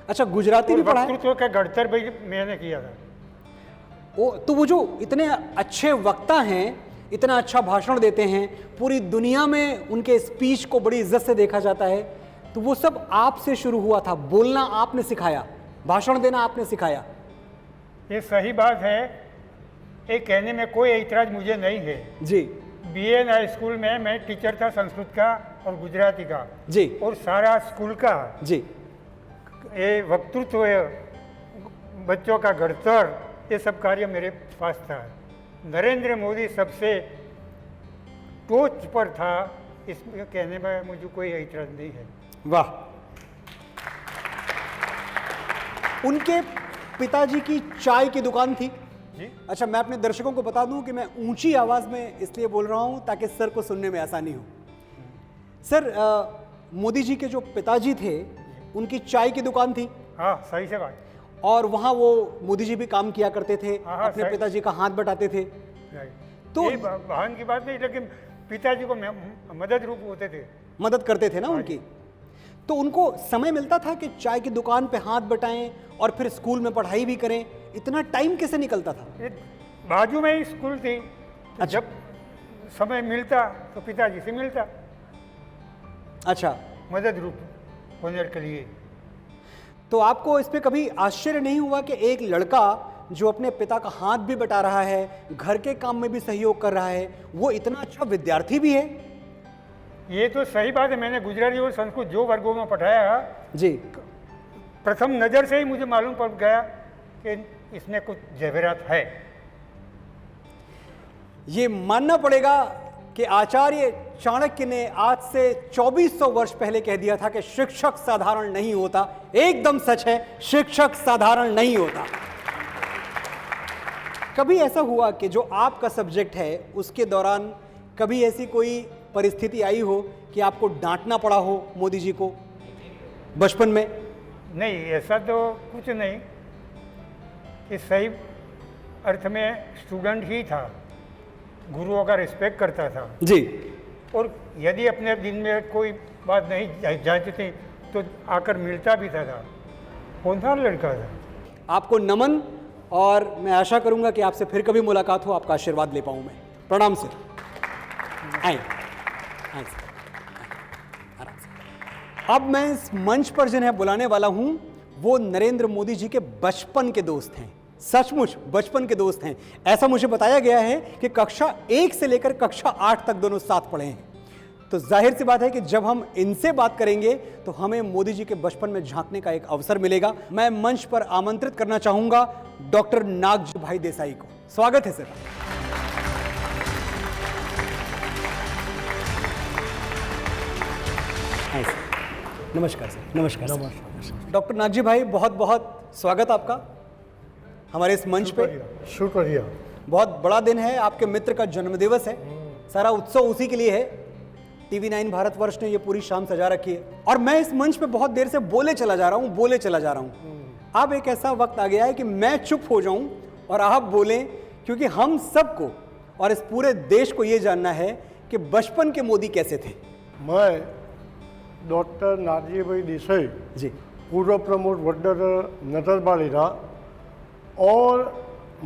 अच्छा, गुजराती भी पढ़ाए? वक्तृत्व का गढ़तर भी मैंने किया था। तो वो जो इतने अच्छे वक्ता हैं, इतना अच्छा भाषण देते हैं, पूरी दुनिया में उनके स्पीच को बड़ी इज्जत से देखा जाता है, तो वो सब आपसे शुरू हुआ था? बोलना आपने सिखाया, भाषण देना आपने सिखाया? ये सही बात है, ये कहने में कोई ऐतराज मुझे नहीं है जी। बीएन हाई स्कूल में मैं टीचर था संस्कृत का और गुजराती का जी, और सारा स्कूल का जी, ये वक्तृत्व, बच्चों का गढ़तर, ये सब कार्य मेरे पास था। नरेंद्र मोदी सबसे टोच पर था, इसमें कहने में मुझे कोई ऐतराज नहीं है। वाह। उनके पिताजी की चाय की दुकान थी जी। अच्छा, मैं अपने दर्शकों को बता दूं कि मैं ऊंची आवाज में इसलिए बोल रहा हूं ताकि सर को सुनने में आसानी हो। सर, मोदी जी के जो पिताजी थे, उनकी चाय की दुकान थी? हाँ, सही से बात। और वहां वो मोदी जी भी काम किया करते थे, हाँ, अपने सही। पिताजी का हाथ बटाते थे। तो वाहन की बात नहीं, लेकिन पिताजी को मदद रूप होते थे, मदद करते थे ना उनकी। तो उनको समय मिलता था कि चाय की दुकान पे हाथ बटाएं और फिर स्कूल में पढ़ाई भी करें? इतना टाइम कैसे निकलता था? ये बाजू में ही स्कूल थी, तो जब समय मिलता तो पिताजी से मिलता, अच्छा, मदद रूप होने के लिए। तो आपको इस पे कभी आश्चर्य नहीं हुआ कि एक लड़का जो अपने पिता का हाथ भी बटा रहा है, घर के काम में भी सहयोग कर रहा है, वो इतना अच्छा विद्यार्थी भी है? ये तो सही बात है, मैंने गुजराती और संस्कृत जो वर्गों में पढ़ाया जी, प्रथम नज़र से ही मुझे मालूम पड़ गया कि इसमें कुछ जवाहरात है। ये मानना पड़ेगा कि आचार्य चाणक्य ने आज से 2400 वर्ष पहले कह दिया था कि शिक्षक साधारण नहीं होता। एकदम सच है, शिक्षक साधारण नहीं होता। कभी ऐसा हुआ कि जो आपका सब्जेक्ट है उसके दौरान कभी ऐसी कोई परिस्थिति आई हो कि आपको डांटना पड़ा हो मोदी जी को बचपन में? नहीं, ऐसा तो कुछ नहीं, कि सही अर्थ में स्टूडेंट ही था, गुरुओं का रिस्पेक्ट करता था जी। और यदि अपने दिन में कोई बात नहीं जांचती थी तो आकर मिलता भी था। होनहार लड़का था। आपको नमन और मैं आशा करूंगा कि आपसे फिर कभी मुलाकात हो, आपका आशीर्वाद ले पाऊं मैं। प्रणाम सर। आए आए सर, आराम से। अब मैं इस मंच पर जिन्हें बुलाने वाला हूं वो नरेंद्र मोदी जी के बचपन के दोस्त हैं, सचमुच बचपन के दोस्त हैं। ऐसा मुझे बताया गया है कि कक्षा 1 से लेकर कक्षा 8 तक दोनों साथ पढ़े हैं। तो जाहिर सी बात है कि जब हम इनसे बात करेंगे तो हमें मोदी जी के बचपन में झांकने का एक अवसर मिलेगा। मैं मंच पर आमंत्रित करना चाहूंगा डॉक्टर नागजी भाई देसाई को। स्वागत है सर। हाय सर, नमस्कार सर। नमस्कार सर। डॉक्टर नागजी भाई, बहुत बहुत स्वागत आपका हमारे इस मंच पे। शुक्रिया। बहुत बड़ा दिन है, आपके मित्र का जन्मदिवस है, सारा उत्सव उसी के लिए है। टीवी 9 भारतवर्ष ने ये पूरी शाम सजा रखी है और मैं इस मंच पे बहुत देर से बोले चला जा रहा हूँ। अब एक ऐसा वक्त आ गया है कि मैं चुप हो जाऊं और आप बोलें, क्योंकि हम सबको और इस पूरे देश को ये जानना है कि बचपन के मोदी कैसे थे। मैं डॉक्टर नागजीभाई देसाई जी पूर्व प्रमुख वडोदरा नटरबाड़ीरा और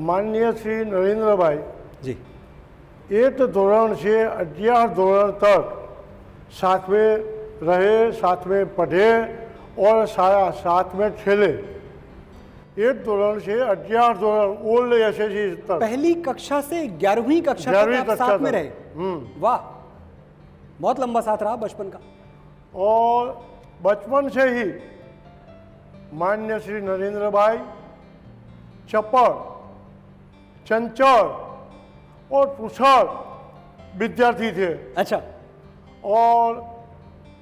माननीय श्री नरेंद्र भाई जी 8 धोरण से 11 धोरण तक साथ में रहे, साथ में पढ़े और साथ में खेले। 8 धोरण से 11 धोरण ओल्ड एसएससी तक। पहली कक्षा से 11वीं कक्षा तक 11वीं आप कक्षा साथ में तक। रहे। वाह, बहुत लंबा साथ रहा बचपन का। और बचपन से ही माननीय श्री नरेंद्र भाई चपड़, चंचल और कुशल विद्यार्थी थे अच्छा, और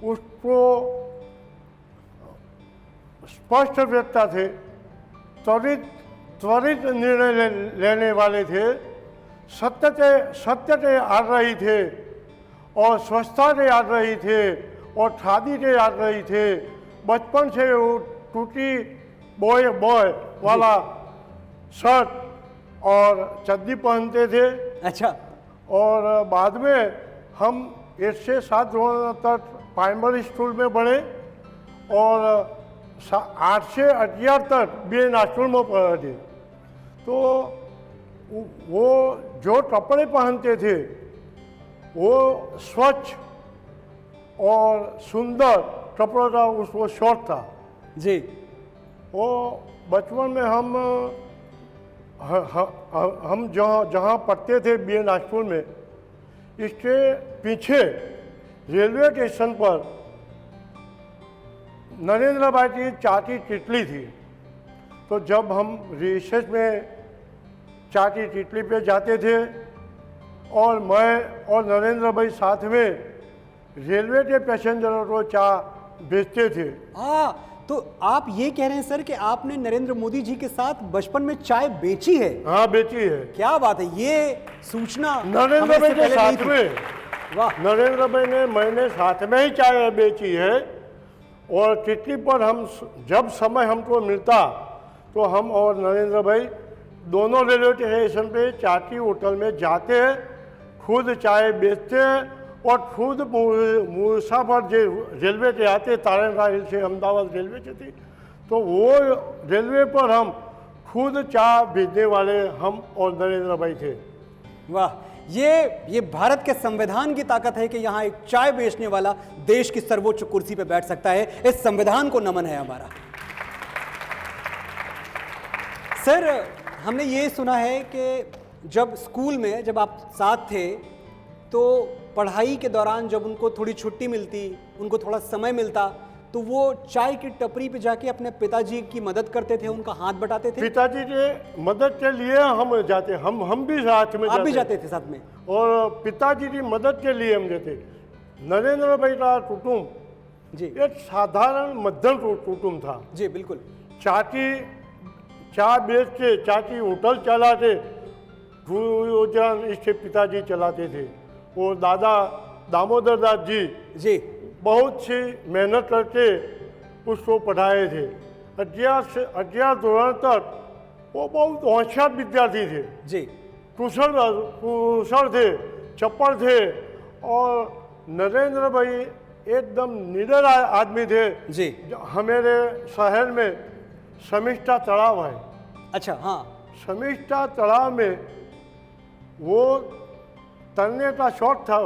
उसको स्पष्ट व्यक्ता थे, त्वरित निर्णय लेने वाले थे, सत्य से आ रही थे और स्वच्छता से आ रही थे और खादी से आ रही थे। बचपन से वो टूटी बॉय वाला शर्ट और चड्डी पहनते थे। अच्छा, और बाद में हम 1 से 7 धोरण तक प्राइमरी स्कूल में पढ़े और 8 से 11 तक बीएन स्कूल में पढ़े। तो वो जो कपड़े पहनते थे वो स्वच्छ और सुंदर कपड़ों का उसको शौक था जी। वो बचपन में हम जहाँ पढ़ते थे बीएन स्कूल में, इसके पीछे रेलवे स्टेशन पर नरेंद्र भाई की चाची तितली थी। तो जब हम रिसेस में चाची तितली पे जाते थे और मैं और नरेंद्र भाई साथ में रेलवे के पैसेंजरों को चाय बेचते थे। तो आप ये कह रहे हैं सर कि आपने नरेंद्र मोदी जी के साथ बचपन में चाय बेची है? हाँ, बेची है। क्या बात है, ये सूचना नरेंद्र भाई के साथ में। वाह, नरेंद्र भाई ने मैंने साथ में ही चाय बेची है। और तितली पर हम जब समय हमको मिलता तो हम और नरेंद्र भाई दोनों रेलवे स्टेशन पे चाची होटल में जाते हैं, खुद चाय बेचते हैं और खुद मुसाफर जो रेलवे के आते, तारण से अहमदाबाद रेलवे से थी, तो वो रेलवे पर हम खुद चाय भेजने वाले हम और नरेंद्र भाई थे। वाह, ये भारत के संविधान की ताकत है कि यहाँ एक चाय बेचने वाला देश की सर्वोच्च कुर्सी पे बैठ सकता है। इस संविधान को नमन है हमारा। सर, हमने ये सुना है कि जब स्कूल में जब आप साथ थे तो पढ़ाई के दौरान जब उनको थोड़ी छुट्टी मिलती, उनको थोड़ा समय मिलता, तो वो चाय की टपरी पे जाके अपने पिताजी की मदद करते थे, उनका हाथ बटाते थे। पिताजी के मदद के लिए हम जाते, हम भी साथ में आप भी जाते थे साथ में? और पिताजी की मदद के लिए हम जाते। नरेंद्र भाई का कुटुंब जी एक साधारण मध्यम कुटुंब था। जी बिल्कुल। चाची चाय बेचते, चाची होटल चलाते, भोजन इसके पिताजी चलाते थे। और दादा दामोदर दास जी बहुत सी मेहनत करके उसको पढ़ाए थे। 11 धोरण तक वो बहुत होशियार विद्यार्थी थे जी, कुशल थे, चप्पल थे। और नरेंद्र भाई एकदम निडर आदमी थे जी। हमारे शहर में समिष्टा तालाब है। अच्छा, हाँ, शमिष्ठा तालाब में वो तैरने का शौक था।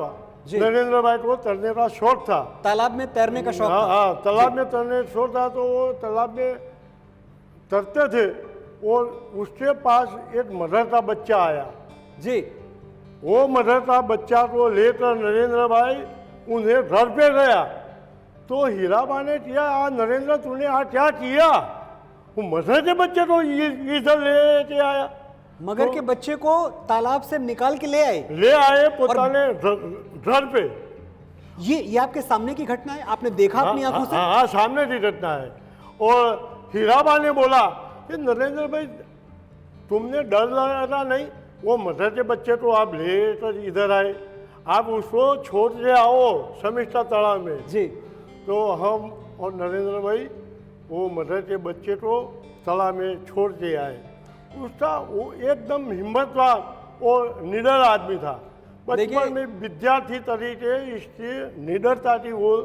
जी। नरेंद्र भाई को तैरने का शौक था। तालाब में तैरने का शौक हाँ था। हाँ, तालाब में तैरने का शौक था, तो वो तालाब में तैरते थे और उसके पास एक मदर का बच्चा आया। जी। वो मदर का बच्चा को लेकर नरेंद्र भाई उन्हें घर पे गया, तो हीराबा ने किया, आज नरेंद्र तूने आज क्या किया? वो मदर के बच्चे को इधर लेके आया, मगर के बच्चे को तालाब से निकाल के ले आए पोताने घर पे। ये आपके सामने की घटना है, आपने देखा अपनी आंखों से? हाँ, सामने की घटना है। और हीराबा ने बोला कि नरेंद्र भाई तुमने डर लगा नहीं? वो मदर के बच्चे को आप लेकर इधर आए, आप उसको छोड़ के आओ शमिष्ठा तालाब में। जी। तो हम और नरेंद्र भाई वो मदर के बच्चे को तालाब में छोड़ के आए। उसका वो एकदम हिम्मतवान और निडर आदमी था। बचपन में विद्यार्थी तरीके इसकी निडरता की वो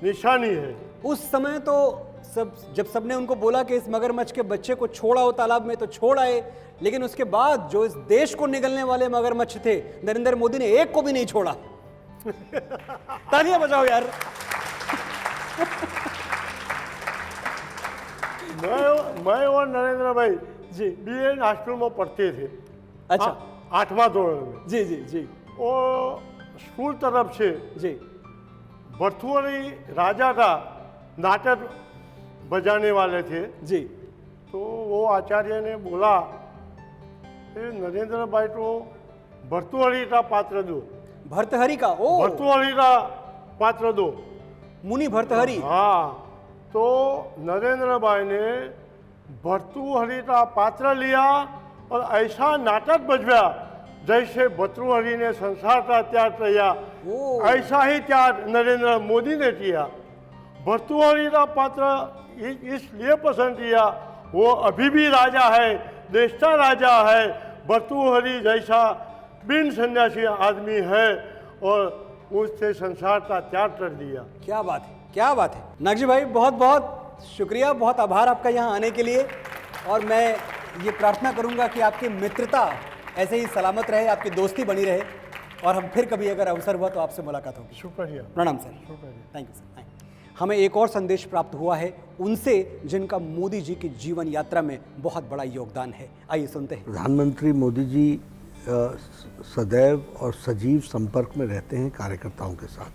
निशानी है। उस समय तो जब सबने उनको बोला कि इस मगरमच्छ के बच्चे को छोड़ा हो तालाब में, तो छोड़ आए, लेकिन उसके बाद जो इस देश को निगलने वाले मगरमच्छ थे, नरेंद्र मोदी ने एक को भी नहीं छोड़ा। तालियां बजाओ यार। मैं और नरेंद्र भाई जी BN हॉस्टल में पढ़ते थे। अच्छा। 8वां दौर में। जी जी जी। और स्कूल तरफ से जी। भर्तुहरी राजा का नाटक बजाने वाले थे। जी। तो वो आचार्य ने बोला कि नरेंद्र भाई को भर्तुहरी का पात्र दो। भर्तहरि का? ओ, भर्तुहरी का पात्र दो। मुनि भर्तहरि। हाँ, तो नरेंद्र भाई ने भर्तृहरि का पात्र लिया और ऐसा नाटक बजवाया जैसे भर्तृहरि ने संसार का त्याग किया, ऐसा ही त्याग नरेंद्र मोदी ने किया। भर्तृहरि का पात्र इसलिए पसंद किया, वो अभी भी राजा है, देश का राजा है। भर्तृहरि जैसा बिन सन्यासी आदमी है और उससे संसार का त्याग कर दिया। क्या बात है, क्या बात है। नागजी भाई बहुत बहुत शुक्रिया, बहुत आभार आपका यहाँ आने के लिए। और मैं ये प्रार्थना करूँगा कि आपकी मित्रता ऐसे ही सलामत रहे, आपकी दोस्ती बनी रहे, और हम फिर कभी अगर अवसर हुआ तो आपसे मुलाकात होगी। शुक्रिया। प्रणाम सर। Thank you sir. हमें एक और संदेश प्राप्त हुआ है उनसे जिनका मोदी जी की जीवन यात्रा में बहुत बड़ा योगदान है। आइए सुनते हैं। प्रधानमंत्री मोदी जी सदैव और सजीव संपर्क में रहते हैं कार्यकर्ताओं के साथ,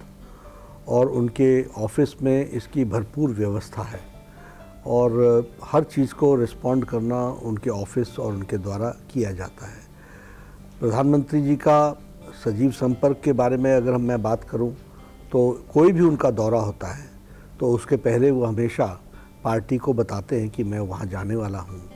और उनके ऑफिस में इसकी भरपूर व्यवस्था है, और हर चीज़ को रिस्पॉन्ड करना उनके ऑफिस और उनके द्वारा किया जाता है। प्रधानमंत्री जी का सजीव संपर्क के बारे में अगर मैं बात करूं, तो कोई भी उनका दौरा होता है तो उसके पहले वो हमेशा पार्टी को बताते हैं कि मैं वहाँ जाने वाला हूँ,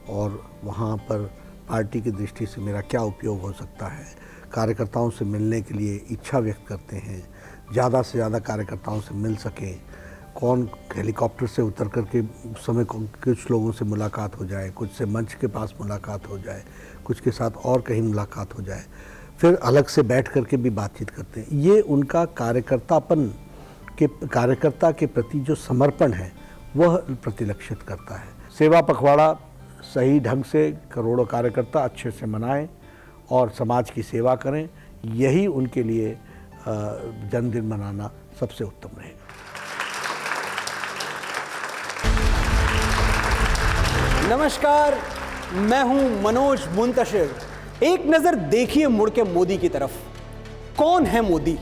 और वहाँ पर पार्टी की दृष्टि से मेरा क्या उपयोग हो सकता है। कार्यकर्ताओं से मिलने के लिए इच्छा व्यक्त करते हैं, ज़्यादा से ज़्यादा कार्यकर्ताओं से मिल सकें। कौन हेलीकॉप्टर से उतर करके उस समय कुछ लोगों से मुलाकात हो जाए, कुछ से मंच के पास मुलाकात हो जाए, कुछ के साथ और कहीं मुलाकात हो जाए, फिर अलग से बैठ करके भी बातचीत करते हैं। ये उनका कार्यकर्ता के प्रति जो समर्पण है वह प्रतिलक्षित करता है। सेवा पखवाड़ा सही ढंग से करोड़ों कार्यकर्ता अच्छे से मनाएं और समाज की सेवा करें, यही उनके लिए जन्मदिन मनाना सबसे उत्तम रहेगा। नमस्कार, मैं हूं मनोज मुंतशिर। एक नजर देखिए मुड़ के मोदी की तरफ। कौन है मोदी?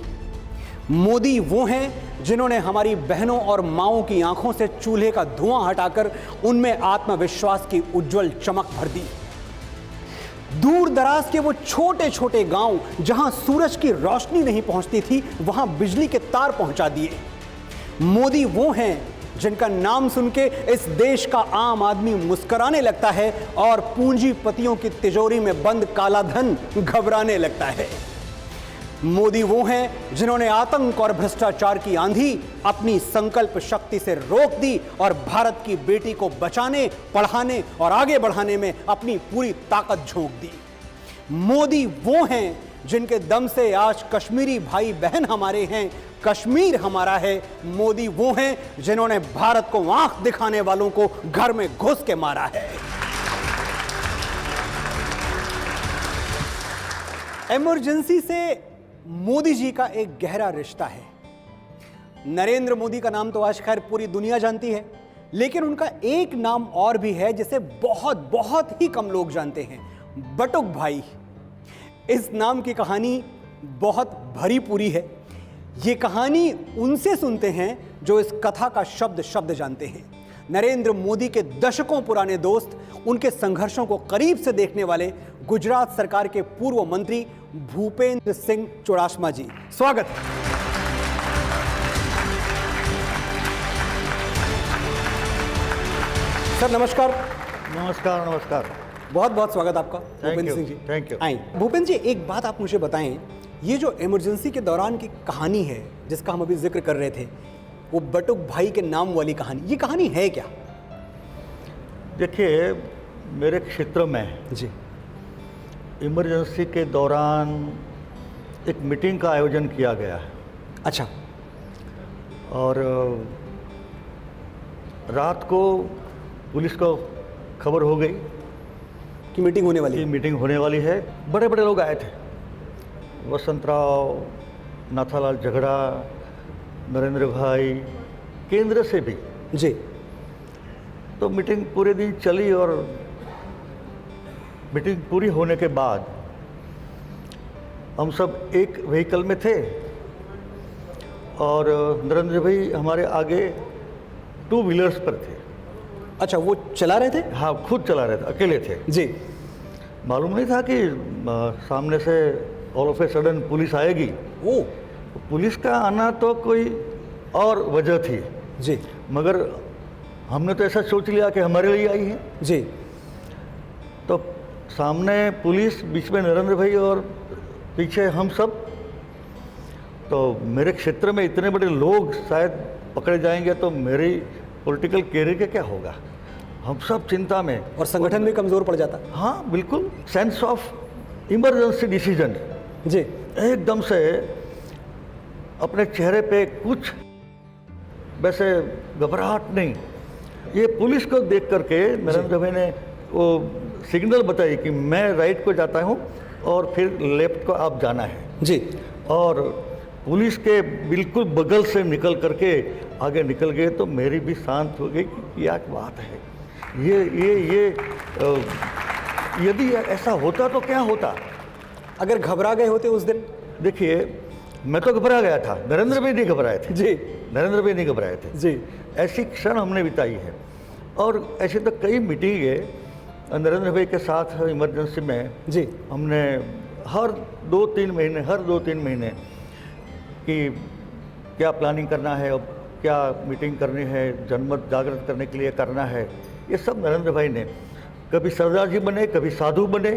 मोदी वो हैं जिन्होंने हमारी बहनों और माओं की आंखों से चूल्हे का धुआं हटाकर उनमें आत्मविश्वास की उज्जवल चमक भर दी। दूर दराज के वो छोटे छोटे गांव जहां सूरज की रोशनी नहीं पहुंचती थी, वहां बिजली के तार पहुंचा दिए। मोदी वो हैं जिनका नाम सुन के इस देश का आम आदमी मुस्कुराने लगता है और पूंजीपतियों की तिजोरी में बंद काला धन घबराने लगता है। मोदी वो हैं जिन्होंने आतंक और भ्रष्टाचार की आंधी अपनी संकल्प शक्ति से रोक दी और भारत की बेटी को बचाने, पढ़ाने और आगे बढ़ाने में अपनी पूरी ताकत झोंक दी। मोदी वो हैं जिनके दम से आज कश्मीरी भाई बहन हमारे हैं, कश्मीर हमारा है। मोदी वो हैं जिन्होंने भारत को आंख दिखाने वालों को घर में घुस के मारा है। इमरजेंसी से मोदी जी का एक गहरा रिश्ता है। नरेंद्र मोदी का नाम तो आज खैर पूरी दुनिया जानती है, लेकिन उनका एक नाम और भी है जिसे बहुत बहुत ही कम लोग जानते हैं, बटुक भाई। इस नाम की कहानी बहुत भरी पूरी है। ये कहानी उनसे सुनते हैं जो इस कथा का शब्द शब्द जानते हैं। नरेंद्र मोदी के दशकों पुराने दोस्त, उनके संघर्षों को करीब से देखने वाले गुजरात सरकार के पूर्व मंत्री भूपेंद्र सिंह चुड़ासमा जी, स्वागत। सर नमस्कार। नमस्कार नमस्कार। बहुत बहुत स्वागत आपका Thank Bhupendra you, Singh ji. thank you। आइए भूपेंद्र जी, एक बात आप मुझे बताएं, ये जो इमरजेंसी के दौरान की कहानी है जिसका हम अभी जिक्र कर रहे थे, वो बटुक भाई के नाम वाली कहानी, ये कहानी है क्या? देखिए, मेरे क्षेत्र में जी इमरजेंसी के दौरान एक मीटिंग का आयोजन किया गया है अच्छा। और रात को पुलिस को खबर हो गई कि मीटिंग होने वाली कि है। मीटिंग होने वाली है। बड़े बड़े लोग आए थे, वसंत राव, नाथालाल झगड़ा, नरेंद्र भाई, केंद्र से भी। जी तो मीटिंग पूरे दिन चली और मीटिंग पूरी होने के बाद हम सब एक व्हीकल में थे और नरेंद्र भाई हमारे आगे 2 व्हीलर्स पर थे। अच्छा, वो चला रहे थे? हाँ, खुद चला रहे थे, अकेले थे। जी मालूम नहीं था कि सामने से all of a sudden police आएगी। ओ पुलिस का आना तो कोई और वजह थी, जी मगर हमने तो ऐसा सोच लिया कि हमारे लिए आई है। जी तो सामने पुलिस, बीच में नरेंद्र भाई और पीछे हम सब। तो मेरे क्षेत्र में इतने बड़े लोग शायद पकड़े जाएंगे तो मेरी पॉलिटिकल कैरियर का क्या होगा, हम सब चिंता में। और संगठन भी कमजोर पड़ जाता। हाँ बिल्कुल, सेंस ऑफ इमरजेंसी डिसीजन जी एकदम से अपने चेहरे पे कुछ वैसे घबराहट नहीं। ये पुलिस को देख करके नरेंद्र भाई ने वो सिग्नल बताई कि मैं राइट को जाता हूँ और फिर लेफ्ट को आप जाना है। जी और पुलिस के बिल्कुल बगल से निकल करके आगे निकल गए तो मेरी भी शांत हो गई कि क्या बात है। ये यदि ऐसा होता तो क्या होता? अगर घबरा गए होते उस दिन? देखिए, मैं तो घबरा गया था, नरेंद्र भाई नहीं घबराए थे। जी नरेंद्र भाई नहीं घबराए थे। जी ऐसी क्षण हमने बिताई है और ऐसे तो कई मीटिंगें नरेंद्र भाई के साथ इमरजेंसी में जी हमने हर 2-3 महीने कि क्या प्लानिंग करना है, अब क्या मीटिंग करनी है, जनमत जागृत करने के लिए करना है, ये सब नरेंद्र भाई ने। कभी सरदार जी बने, कभी साधु बने,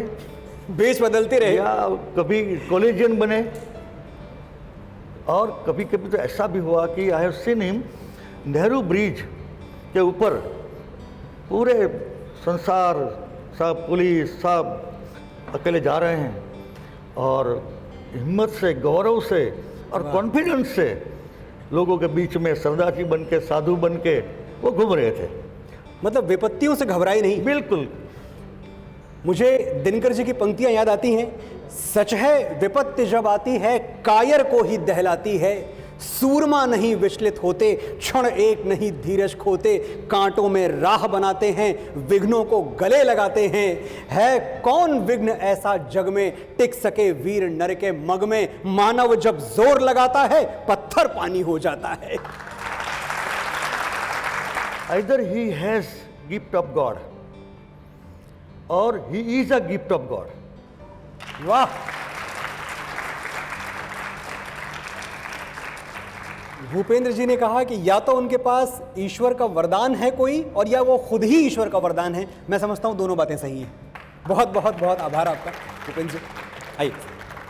बेच बदलते रहे, या कभी कॉलेजियन बने, और कभी कभी तो ऐसा भी हुआ कि I have seen him Nehru bridge के ऊपर पूरे संसार सब पुलिस सब अकेले जा रहे हैं और हिम्मत से, गौरव से और कॉन्फिडेंस से लोगों के बीच में सरदार जी बन के, साधु बन के वो घूम रहे थे। मतलब विपत्तियों से घबराए नहीं। बिल्कुल। मुझे दिनकर जी की पंक्तियां याद आती हैं, सच है विपत्ति जब आती है कायर को ही दहलाती है, सूरमा नहीं विचलित होते, क्षण एक नहीं धीरज खोते, कांटों में राह बनाते हैं, विघ्नों को गले लगाते हैं, है कौन विघ्न ऐसा जग में, टिक सके वीर नर के मग में, मानव जब जोर लगाता है पत्थर पानी हो जाता है। Either he has gift of God or he is a gift of God. वाह, भूपेंद्र जी ने कहा कि या तो उनके पास ईश्वर का वरदान है कोई, और या वो खुद ही ईश्वर का वरदान है। मैं समझता हूं दोनों बातें सही हैं। बहुत बहुत बहुत आभार आपका भूपेंद्र जी। आइए,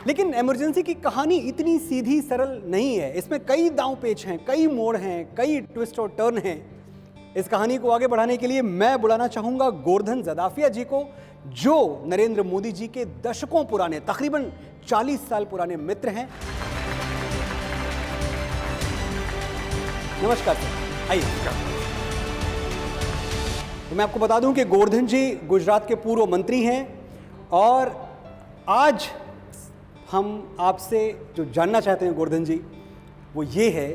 लेकिन इमरजेंसी की कहानी इतनी सीधी सरल नहीं है, इसमें कई दांव पेच हैं, कई मोड़ हैं, कई ट्विस्ट और टर्न हैं। इस कहानी को आगे बढ़ाने के लिए मैं बुलाना चाहूंगा गोवर्धन जदाफिया जी को, जो नरेंद्र मोदी जी के दशकों पुराने, तकरीबन 40 साल पुराने मित्र हैं। नमस्कार सर, आइए। तो मैं आपको बता दूं कि गोवर्धन जी गुजरात के पूर्व मंत्री हैं और आज हम आपसे जो जानना चाहते हैं गोवर्धन जी, वो ये है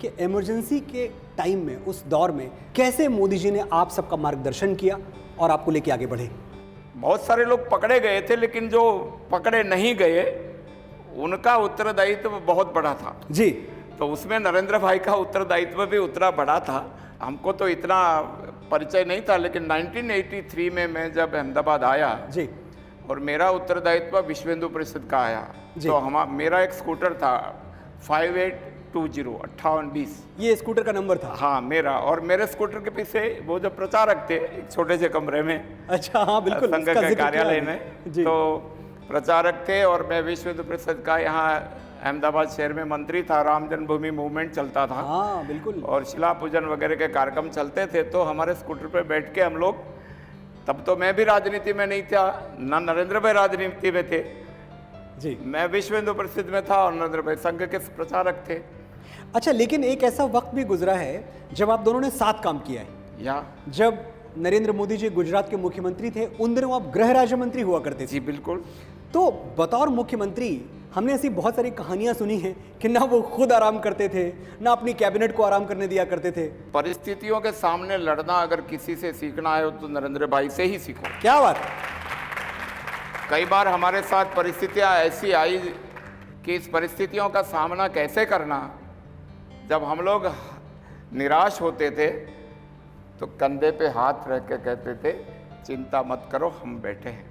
कि इमरजेंसी के टाइम में, उस दौर में कैसे मोदी जी ने आप सबका मार्गदर्शन किया और आपको लेके आगे बढ़े। बहुत सारे लोग पकड़े गए थे, लेकिन जो पकड़े नहीं गए उनका उत्तरदायित्व बहुत बड़ा था जी। तो उसमें नरेंद्र भाई का उत्तरदायित्व भी उतना बड़ा था। हमको तो इतना परिचय नहीं था, लेकिन 1983 में मैं जब अहमदाबाद आया जी, और मेरा उत्तरदायित्व विश्व हिंदू परिषद का आया, तो मेरा एक स्कूटर था 5820 5820, ये स्कूटर का नंबर था। हाँ मेरा, और मेरे स्कूटर के पीछे वो जो प्रचारक थे एक छोटे से कमरे में, अच्छा हाँ बिल्कुल, संघ उसका के जिक्र कार्यालय किया है। में, जी। तो प्रचारक थे और मैं विश्व हिंदू परिषद का यहाँ अहमदाबाद शहर में मंत्री था। राम जन्मभूमि मूवमेंट चलता था, हाँ बिल्कुल, और शिला पूजन वगैरह के कार्यक्रम चलते थे। तो हमारे स्कूटर पे बैठ के हम लोग, तब तो मैं भी राजनीति में नहीं था, ना नरेंद्र भाई राजनीति में थे जी। मैं विश्व हिंदू परिषद में था और नरेंद्र भाई संघ के प्रचारक थे। अच्छा, लेकिन एक ऐसा वक्त भी गुजरा है जब आप दोनों ने साथ काम किया है। या जब नरेंद्र मोदी जी गुजरात के मुख्यमंत्री थे, उन दिनों आप गृह राज्य मंत्री हुआ करते थे। जी बिल्कुल। तो बतौर मुख्यमंत्री हमने ऐसी बहुत सारी कहानियां सुनी हैं कि ना वो खुद आराम करते थे, ना अपनी कैबिनेट को आराम करने दिया करते थे। परिस्थितियों के सामने लड़ना अगर किसी से सीखना है तो नरेंद्र भाई से ही सीखो। क्या बात। कई बार हमारे साथ परिस्थितियां ऐसी आई कि इस परिस्थितियों का सामना कैसे करना, जब हम लोग निराश होते थे तो कंधे पे हाथ रख के कहते थे चिंता मत करो हम बैठे हैं।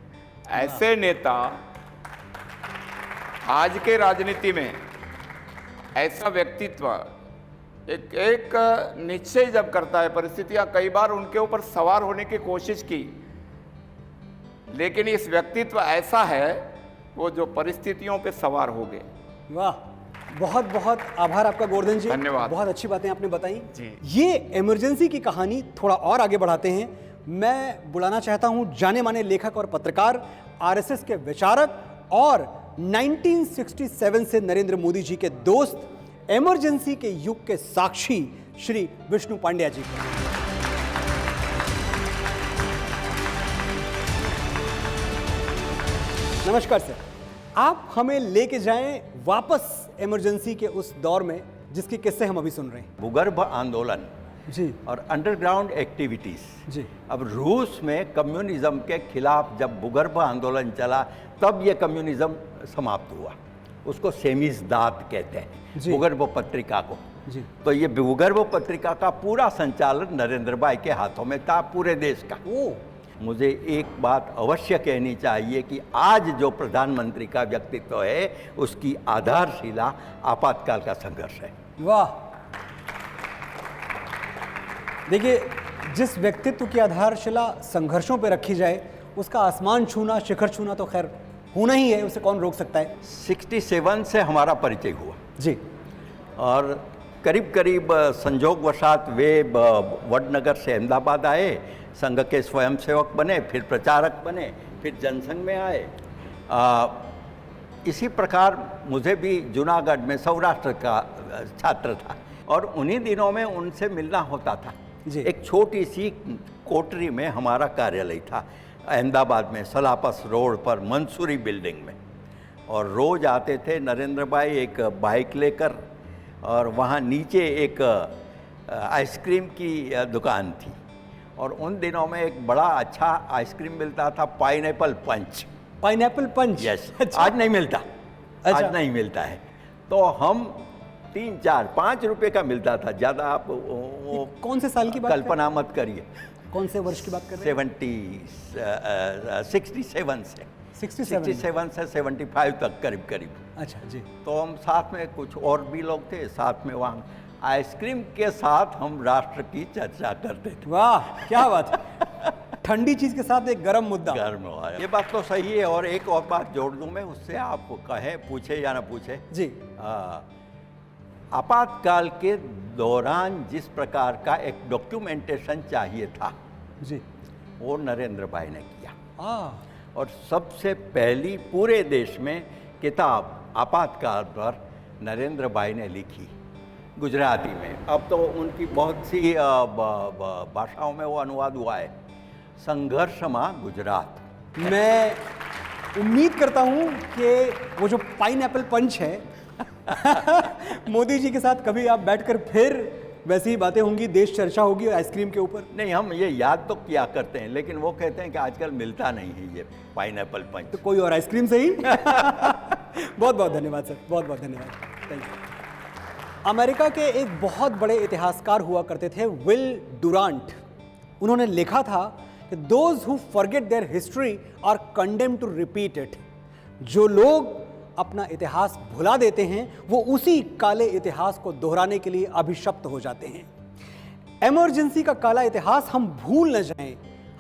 ऐसे नेता आज के राजनीति में, ऐसा व्यक्तित्व एक निश्चय जब करता है, परिस्थितियां कई बार उनके ऊपर सवार होने की कोशिश की, लेकिन इस व्यक्तित्व ऐसा है वो जो परिस्थितियों पे सवार हो गए। वाह, बहुत बहुत आभार आपका गोवर्धन जी, धन्यवाद। बहुत अच्छी बातें आपने बताई जी। ये इमरजेंसी की कहानी थोड़ा और आगे बढ़ाते हैं। मैं बुलाना चाहता हूं जाने माने लेखक और पत्रकार, आरएसएस के विचारक और 1967 से नरेंद्र मोदी जी के दोस्त, इमरजेंसी के युग के साक्षी श्री विष्णु पांड्या जी को। नमस्कार सर, आप हमें लेके जाएं वापस इमरजेंसी के उस दौर में जिसके किस्से हम अभी सुन रहे हैं। भूगर्भ आंदोलन जी और अंडरग्राउंड एक्टिविटीज। जी। अब रूस में कम्युनिज्म के खिलाफ जब भूगर्भ आंदोलन चला तब ये कम्युनिज्म समाप्त हुआ। उसको सेमिज़दाद कहते हैं, जी। भूगर्भ पत्रिका को। जी। तो ये भूगर्भ पत्रिका का पूरा संचालन नरेंद्र भाई के हाथों में था, पूरे देश का। मुझे एक बात अवश्य कहनी चाहिए कि आज जो प्रधानमंत्री का व्यक्तित्व है उसकी आधारशिला आपातकाल का संघर्ष है। वाह, देखिए, जिस व्यक्तित्व की आधारशिला संघर्षों पर रखी जाए उसका आसमान छूना, शिखर छूना तो खैर होना ही है, उसे कौन रोक सकता है। 67 से हमारा परिचय हुआ जी, और करीब करीब संजोगवशात वे वडनगर से अहमदाबाद आए, संघ के स्वयंसेवक बने, फिर प्रचारक बने, फिर जनसंघ में आए। इसी प्रकार मुझे भी जूनागढ़ में सौराष्ट्र का छात्र था और उन्हीं दिनों में उनसे मिलना होता था। जी। एक छोटी सी कोठरी में हमारा कार्यालय था अहमदाबाद में, सलापस रोड पर मंसूरी बिल्डिंग में, और रोज आते थे नरेंद्र भाई एक बाइक लेकर, और वहाँ नीचे एक आइसक्रीम की दुकान थी, और उन दिनों में एक बड़ा अच्छा आइसक्रीम मिलता था, पाइनएप्पल पंच। पाइनएप्पल पंच? यस। अच्छा। आज नहीं मिलता। अच्छा। आज नहीं मिलता है। तो हम 3, 4, 5 रुपए का मिलता था, ज़्यादा आप वो कौन से साल की बात कल्पना मत करिए। कौन से वर्ष की बात कर रहे हैं? 67 से 67 से 75 तक करीब करीब। अच्छा जी। तो हम साथ में कुछ और भी लोग थे, साथ में वहाँ आइसक्रीम के साथ हम राष्ट्र की चर्चा करते थे। वाह, क्या बात है। ठंडी चीज के साथ एक गर्म मुद्दा। गर्म हुआ, ये बात तो सही है। और एक और बात जोड़ दूं मैं, उससे आप कहें, पूछे या ना पूछे जी। आपातकाल के दौरान जिस प्रकार का एक डॉक्यूमेंटेशन चाहिए था जी, वो नरेंद्र भाई ने किया। हाँ। और सबसे पहली पूरे देश में किताब आपातकाल पर नरेंद्र भाई ने लिखी, गुजराती में। अब तो उनकी बहुत सी भाषाओं में वो अनुवाद हुआ है। संघर्ष मां गुजरात। मैं उम्मीद करता हूं कि वो जो पाइनएप्पल पंच है मोदी जी के साथ कभी आप बैठकर फिर वैसी ही बातें होंगी, देश चर्चा होगी आइसक्रीम के ऊपर। नहीं, हम ये याद तो किया करते हैं, लेकिन वो कहते हैं कि आजकल मिलता नहीं है ये पाइनएप्पल पंच। तो कोई और आइसक्रीम से ही बहुत बहुत धन्यवाद सर, बहुत बहुत धन्यवाद, थैंक यू। अमेरिका के एक बहुत बड़े इतिहासकार हुआ करते थे विल डुरांट। उन्होंने लिखा था कि those who forget their history are condemned to repeat it. जो लोग अपना इतिहास भुला देते हैं वो उसी काले इतिहास को दोहराने के लिए अभिशप्त हो जाते हैं। इमरजेंसी का काला इतिहास हम भूल न जाएं,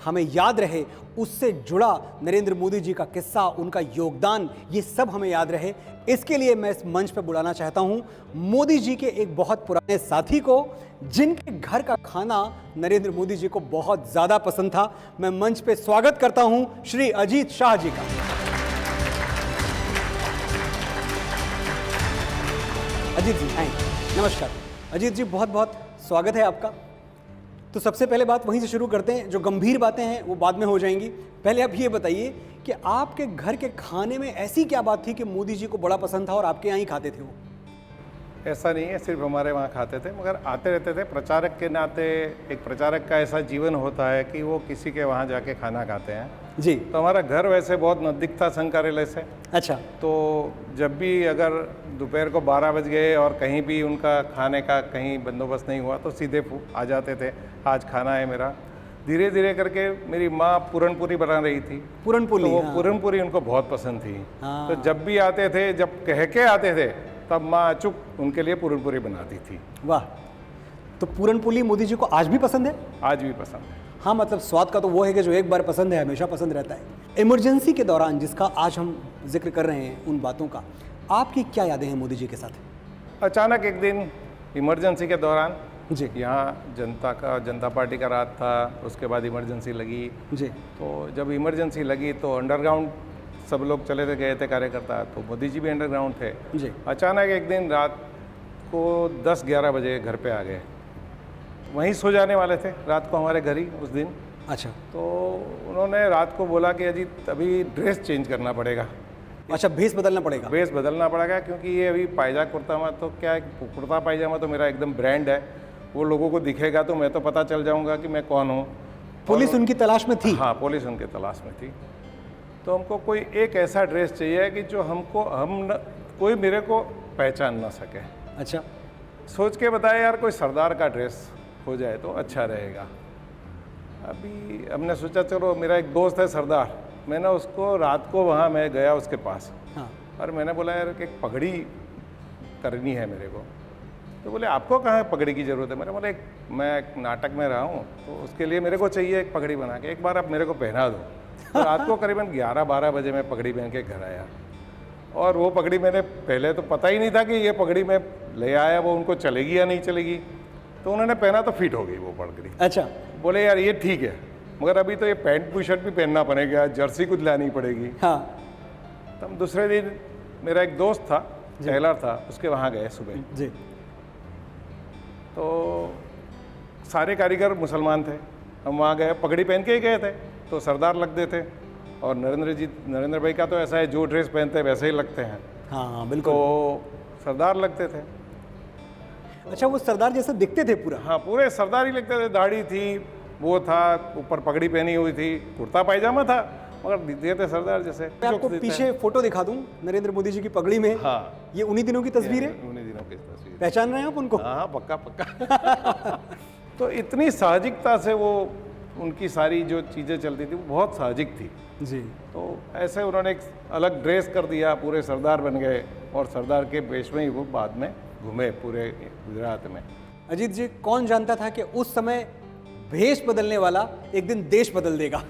हमें याद रहे, उससे जुड़ा नरेंद्र मोदी जी का किस्सा, उनका योगदान, ये सब हमें याद रहे। इसके लिए मैं इस मंच पर बुलाना चाहता हूं मोदी जी के एक बहुत पुराने साथी को, जिनके घर का खाना नरेंद्र मोदी जी को बहुत ज्यादा पसंद था। मैं मंच पे स्वागत करता हूं श्री अजीत शाह जी का। अजीत जी, हाय, नमस्कार। अजीत जी, बहुत बहुत स्वागत है आपका। तो सबसे पहले बात वहीं से शुरू करते हैं, जो गंभीर बातें हैं वो बाद में हो जाएंगी। पहले आप ये बताइए कि आपके घर के खाने में ऐसी क्या बात थी कि मोदी जी को बड़ा पसंद था और आपके यहाँ ही खाते थे वो? ऐसा नहीं है सिर्फ हमारे वहाँ खाते थे, मगर आते रहते थे। प्रचारक के नाते एक प्रचारक का ऐसा जीवन होता है कि वो किसी के वहाँ जाके खाना खाते हैं जी। तो हमारा घर वैसे बहुत नज़दीक था संघ कार्यालय से। अच्छा। तो जब भी अगर दोपहर को 12 बज गए और कहीं भी उनका खाने का कहीं बंदोबस्त नहीं हुआ तो सीधे आ जाते थे, आज खाना है मेरा। धीरे धीरे करके मेरी माँ पूरनपूरी बना रही थी, पूरनपूरी, तो वो हाँ। पूरनपूरी उनको बहुत पसंद थी। हाँ। तो जब भी आते थे, जब कह के आते थे, तब माँ चुप उनके लिए पूरनपूरी बनाती थी। वाह, तो पूरनपूरी मोदी जी को आज भी पसंद है? आज भी पसंद है। हाँ, मतलब स्वाद का तो वो है कि जो एक बार पसंद है हमेशा पसंद रहता है। इमरजेंसी के दौरान जिसका आज हम जिक्र कर रहे हैं, उन बातों का आपकी क्या यादें हैं मोदी जी के साथ? अचानक एक दिन इमरजेंसी के दौरान जी, यहाँ जनता पार्टी का रात था, उसके बाद इमरजेंसी लगी जी। तो जब इमरजेंसी लगी तो अंडरग्राउंड सब लोग चले थे, गए थे कार्यकर्ता, तो मोदी जी भी अंडरग्राउंड थे जी। अचानक एक दिन रात को 10-11 बजे घर पे आ गए। वहीं सो जाने वाले थे रात को हमारे घर ही उस दिन। अच्छा। तो उन्होंने रात को बोला कि अजीत अभी ड्रेस चेंज करना पड़ेगा। अच्छा, भेष बदलना पड़ेगा? भेष बदलना पड़ेगा, क्योंकि ये अभी कुर्ता तो क्या है, कुर्ता पायजामा तो मेरा एकदम ब्रांड है, वो लोगों को दिखेगा तो मैं तो पता चल जाऊंगा कि मैं कौन हूँ। पुलिस उनकी तलाश में थी? हाँ, पुलिस उनकी तलाश में थी। तो हमको कोई एक ऐसा ड्रेस चाहिए कि जो कोई मेरे को पहचान ना सके। अच्छा। सोच के बताया यार कोई सरदार का ड्रेस हो जाए तो अच्छा रहेगा। अभी हमने सोचा चलो, मेरा एक दोस्त है सरदार, मैंने उसको रात को वहाँ मैं गया उसके पास। हाँ। और मैंने बोला यार एक पगड़ी करनी है मेरे को। तो बोले आपको कहाँ पगड़ी की ज़रूरत है? मैंने बोला मैं एक नाटक में रहा हूँ तो उसके लिए मेरे को चाहिए एक पगड़ी बना के, एक बार आप मेरे को पहना दो। तो रात को करीबन 11-12 बजे मैं पगड़ी पहन के घर आया। और वो पगड़ी मैंने पहले तो पता ही नहीं था कि ये पगड़ी मैं ले आया वो उनको चलेगी या नहीं चलेगी। तो उन्होंने पहना तो फिट हो गई वो पगड़ी। अच्छा। बोले यार ये ठीक है, मगर अभी तो ये पैंट टी शर्ट भी पहनना पड़ेगा, जर्सी कुछ लानी पड़ेगी। हाँ। तो हम दूसरे दिन, मेरा एक दोस्त था, टेलर था, उसके वहाँ गए सुबह जी। तो सारे कारीगर मुसलमान थे, हम वहाँ गए, पगड़ी पहन के ही गए थे तो सरदार लगते थे। और नरेंद्र भाई का तो ऐसा है, जो ड्रेस पहनते हैं वैसे ही लगते हैं। हाँ बिल्कुल। तो सरदार लगते थे। अच्छा, वो सरदार जैसे दिखते थे पूरा? हाँ, पूरे सरदार ही लगते थे। दाढ़ी थी, वो था, ऊपर पगड़ी पहनी हुई थी, कुर्ता पायजामा था, मगर दिखते थे सरदार जैसे। मैं आपको पीछे फोटो दिखा दूं नरेंद्र मोदी जी की पगड़ी में। हाँ, ये उन्हीं दिनों की तस्वीर है? उन्हीं दिनों की तस्वीर। पहचान रहे हैं आप उनको? हाँ, पक्का पक्का। तो इतनी साहजिकता से वो उनकी सारी जो चीज़ें चलती थी वो बहुत साहजिक थी जी। तो ऐसे उन्होंने एक अलग ड्रेस कर दिया, पूरे सरदार बन गए और सरदार के वेश में ही वो बाद में घूमे पूरे गुजरात में। अजीत जी, कौन जानता था कि उस समय भेष बदलने वाला एक दिन देश बदल देगा?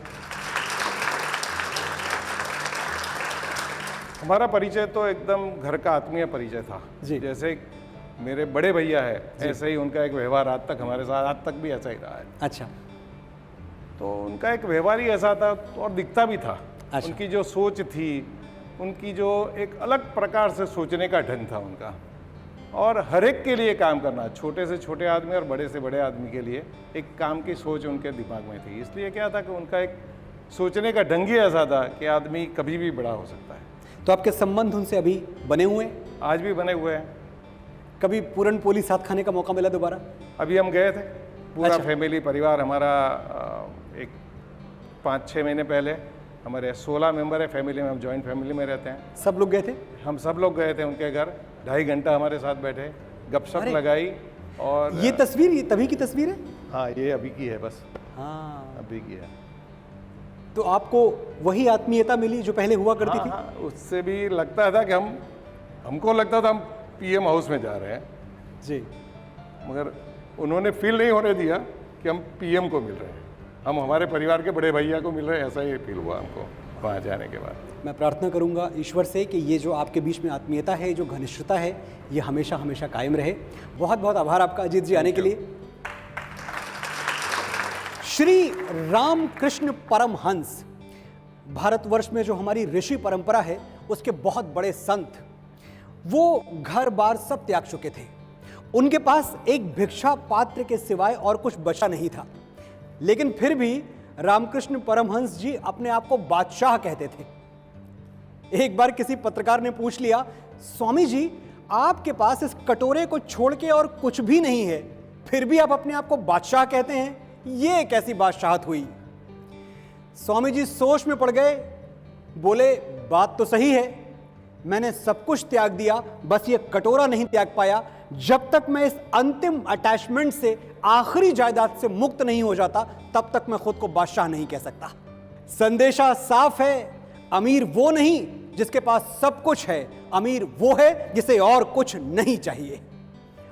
हमारा परिचय तो एकदम घर का आत्मीय परिचय था जी। जैसे मेरे बड़े भैया है ऐसे ही उनका एक व्यवहार आज तक हमारे साथ, आज तक भी ऐसा ही रहा है। अच्छा। तो उनका एक व्यवहार ही ऐसा था और दिखता भी था। अच्छा। उनकी जो सोच थी, उनकी जो एक अलग प्रकार से सोचने का ढंग था उनका, और हर एक के लिए काम करना, छोटे से छोटे आदमी और बड़े से बड़े आदमी के लिए एक काम की सोच उनके दिमाग में थी। इसलिए क्या था कि उनका एक सोचने का ढंग ही ऐसा था कि आदमी कभी भी बड़ा हो सकता है। तो आपके संबंध उनसे अभी बने हुए हैं? आज भी बने हुए हैं। कभी पूरन पोली साथ खाने का मौका मिला दोबारा? अभी हम गए थे पूरा अच्छा। फैमिली परिवार हमारा, एक 5-6 महीने पहले। हमारे 16 मेंबर है फैमिली में, हम जॉइंट फैमिली में रहते हैं। सब लोग गए थे? हम सब लोग गए थे उनके घर, 2.5 घंटा हमारे साथ बैठे, गपशप अरे! लगाई। और ये तस्वीर, ये तभी की तस्वीर है? हाँ, ये अभी की है, बस हाँ। अभी की है। तो आपको वही आत्मीयता मिली जो पहले हुआ करती थी? हाँ, उससे भी लगता था कि हमको लगता था हम पीएम हाउस में जा रहे हैं जी। मगर उन्होंने फील नहीं होने दिया कि हम पीएम को मिल रहे हैं, हम हमारे परिवार के बड़े भैया को मिल रहे हैं, ऐसा ही फील हुआ हमको वहाँ जाने के बाद। मैं प्रार्थना करूंगा ईश्वर से कि ये जो आपके बीच में आत्मीयता है, जो घनिष्ठता है, ये हमेशा हमेशा कायम रहे। बहुत बहुत आभार आपका अजीत जी आने के लिए। श्री रामकृष्ण परमहंस भारतवर्ष में जो हमारी ऋषि परंपरा है उसके बहुत बड़े संत, वो घर बार सब त्याग चुके थे। उनके पास एक भिक्षा पात्र के सिवाय और कुछ बचा नहीं था, लेकिन फिर भी रामकृष्ण परमहंस जी अपने आप को बादशाह कहते थे। एक बार किसी पत्रकार ने पूछ लिया, स्वामी जी आपके पास इस कटोरे को छोड़ के और कुछ भी नहीं है, फिर भी आप अपने आप को बादशाह कहते हैं, ये कैसी बादशाहत हुई? स्वामी जी सोच में पड़ गए, बोले बात तो सही है, मैंने सब कुछ त्याग दिया, बस ये कटोरा नहीं त्याग पाया। जब तक मैं इस अंतिम अटैचमेंट से, आखिरी जायदाद से मुक्त नहीं हो जाता, तब तक मैं खुद को बादशाह नहीं कह सकता। संदेशा साफ है, अमीर वो नहीं जिसके पास सब कुछ है, अमीर वो है जिसे और कुछ नहीं चाहिए।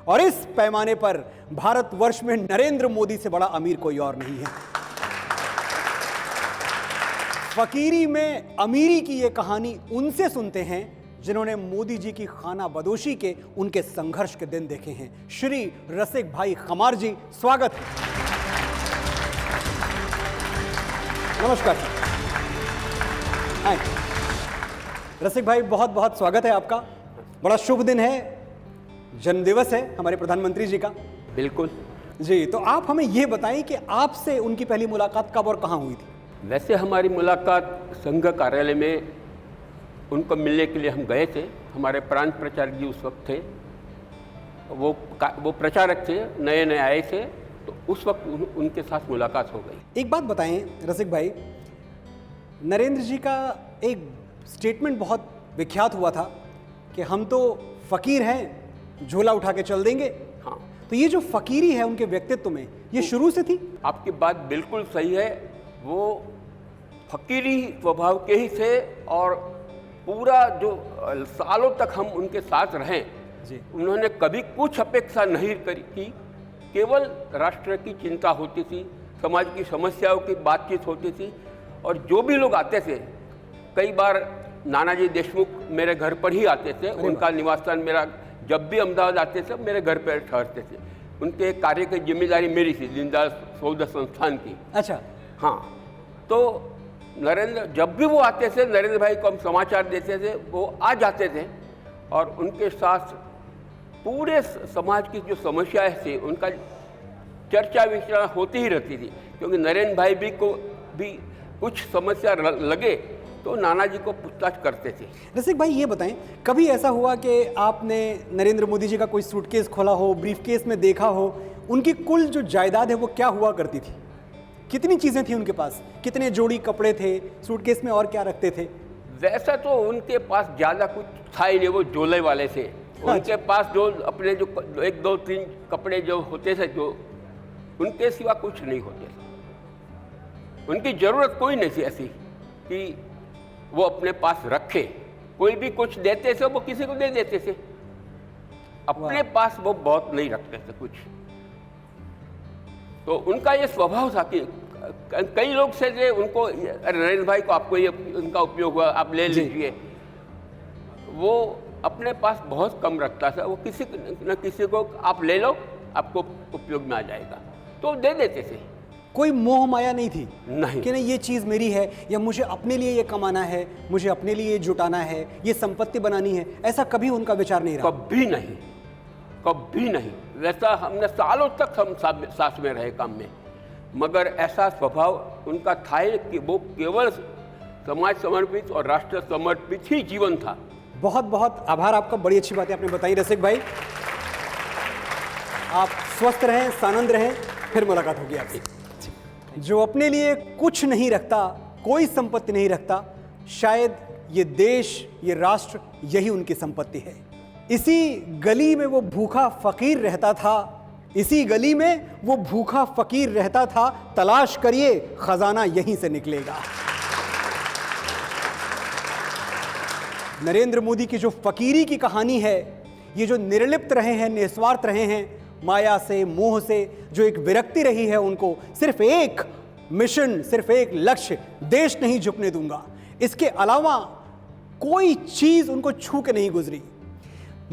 और इस पैमाने पर भारतवर्ष में नरेंद्र मोदी से बड़ा अमीर कोई और नहीं है। फकीरी में अमीरी की ये कहानी उनसे सुनते हैं जिन्होंने मोदी जी की खाना बदोशी के, उनके संघर्ष के दिन देखे हैं। श्री रसिक भाई खमार जी, स्वागत है। नमस्कार। रसिक भाई, बहुत बहुत स्वागत है आपका। बड़ा शुभ दिन है, जन्मदिवस है हमारे प्रधानमंत्री जी का। बिल्कुल जी, तो आप हमें ये बताएं कि आपसे उनकी पहली मुलाकात कब और कहाँ हुई थी? वैसे हमारी मुलाकात संघ कार्यालय में उनको मिलने के लिए हम गए थे। हमारे प्रांत प्रचारक जी उस वक्त थे, वो प्रचारक थे, नए नए आए थे, तो उस वक्त उनके साथ मुलाकात हो गई। एक बात बताएं रसिक भाई, नरेंद्र जी का एक स्टेटमेंट बहुत विख्यात हुआ था कि हम तो फकीर हैं, झोला उठा के चल देंगे। हाँ, तो ये जो फकीरी है उनके व्यक्तित्व में, ये शुरू से थी? आपकी बात बिल्कुल सही है। वो फकीरी स्वभाव के ही थे और पूरा जो सालों तक हम उनके साथ रहे जी, उन्होंने कभी कुछ अपेक्षा नहीं की। केवल राष्ट्र की चिंता होती थी, समाज की समस्याओं की बातचीत होती थी। और जो भी लोग आते थे, कई बार नानाजी देशमुख मेरे घर पर ही आते थे। उनका निवास स्थान मेरा, जब भी अहमदाबाद आते थे मेरे घर पर ठहरते थे। उनके कार्य की जिम्मेदारी मेरी थी, दीनदयाल सौदा संस्थान की। अच्छा। हाँ, तो नरेंद्र, जब भी वो आते थे, नरेंद्र भाई को हम समाचार देते थे, वो आ जाते थे और उनके साथ पूरे समाज की जो समस्याएं थी उनका चर्चा विचार होती ही रहती थी। क्योंकि नरेंद्र भाई भी को भी कुछ समस्या लगे तो नाना जी को पूछताछ करते थे। रसिक भाई, ये बताएं, कभी ऐसा हुआ कि आपने नरेंद्र मोदी जी का कोई सूटकेस खोला हो, ब्रीफकेस में देखा हो, उनकी कुल जो जायदाद है वो क्या हुआ करती थी? कितनी चीज़ें थी उनके पास? कितने जोड़ी कपड़े थे सूटकेस में, और क्या रखते थे? वैसा तो उनके पास ज़्यादा कुछ था ही नहीं, वो झोले वाले थे। उनके पास जो अपने जो 1, 2, 3 कपड़े जो होते थे, जो उनके सिवा कुछ नहीं होते थे। उनकी ज़रूरत कोई नहीं थी ऐसी कि वो अपने पास रखे। कोई भी कुछ देते थे वो किसी को दे देते थे, अपने पास वो बहुत नहीं रखते थे कुछ। तो उनका ये स्वभाव था कि कई लोग से जे उनको, नरेंद्र भाई को आपको ये उनका उपयोग हुआ, आप ले लीजिए। वो अपने पास बहुत कम रखता था। वो किसी न किसी को आप ले लो, आपको उपयोग में आ जाएगा, तो दे देते थे। कोई मोह माया नहीं थी? नहीं कि नहीं ये चीज़ मेरी है, या मुझे अपने लिए ये कमाना है, मुझे अपने लिए ये जुटाना है, ये संपत्ति बनानी है, ऐसा कभी उनका विचार नहीं रहा? कभी नहीं, कभी नहीं। वैसा हमने सालों तक हम साथ में रहे काम में, मगर ऐसा स्वभाव उनका था कि वो केवल समाज समर्पित और राष्ट्र समर्पित ही जीवन था। बहुत बहुत आभार आपका, बड़ी अच्छी बातें आपने बताई रसिक भाई। आप स्वस्थ रहें, सानंद रहें, फिर मुलाकात होगी आपसे। जो अपने लिए कुछ नहीं रखता, कोई संपत्ति नहीं रखता, शायद ये देश, ये राष्ट्र, यही उनकी संपत्ति है। इसी गली में वो भूखा फकीर रहता था, इसी गली में वो भूखा फकीर रहता था, तलाश करिए खजाना यहीं से निकलेगा। नरेंद्र मोदी की जो फकीरी की कहानी है, ये जो निर्लिप्त रहे हैं, निस्वार्थ रहे हैं, माया से, मोह से जो एक विरक्ति रही है उनको, सिर्फ एक मिशन, सिर्फ एक लक्ष्य, देश नहीं झुकने दूंगा, इसके अलावा कोई चीज उनको छू के नहीं गुजरी।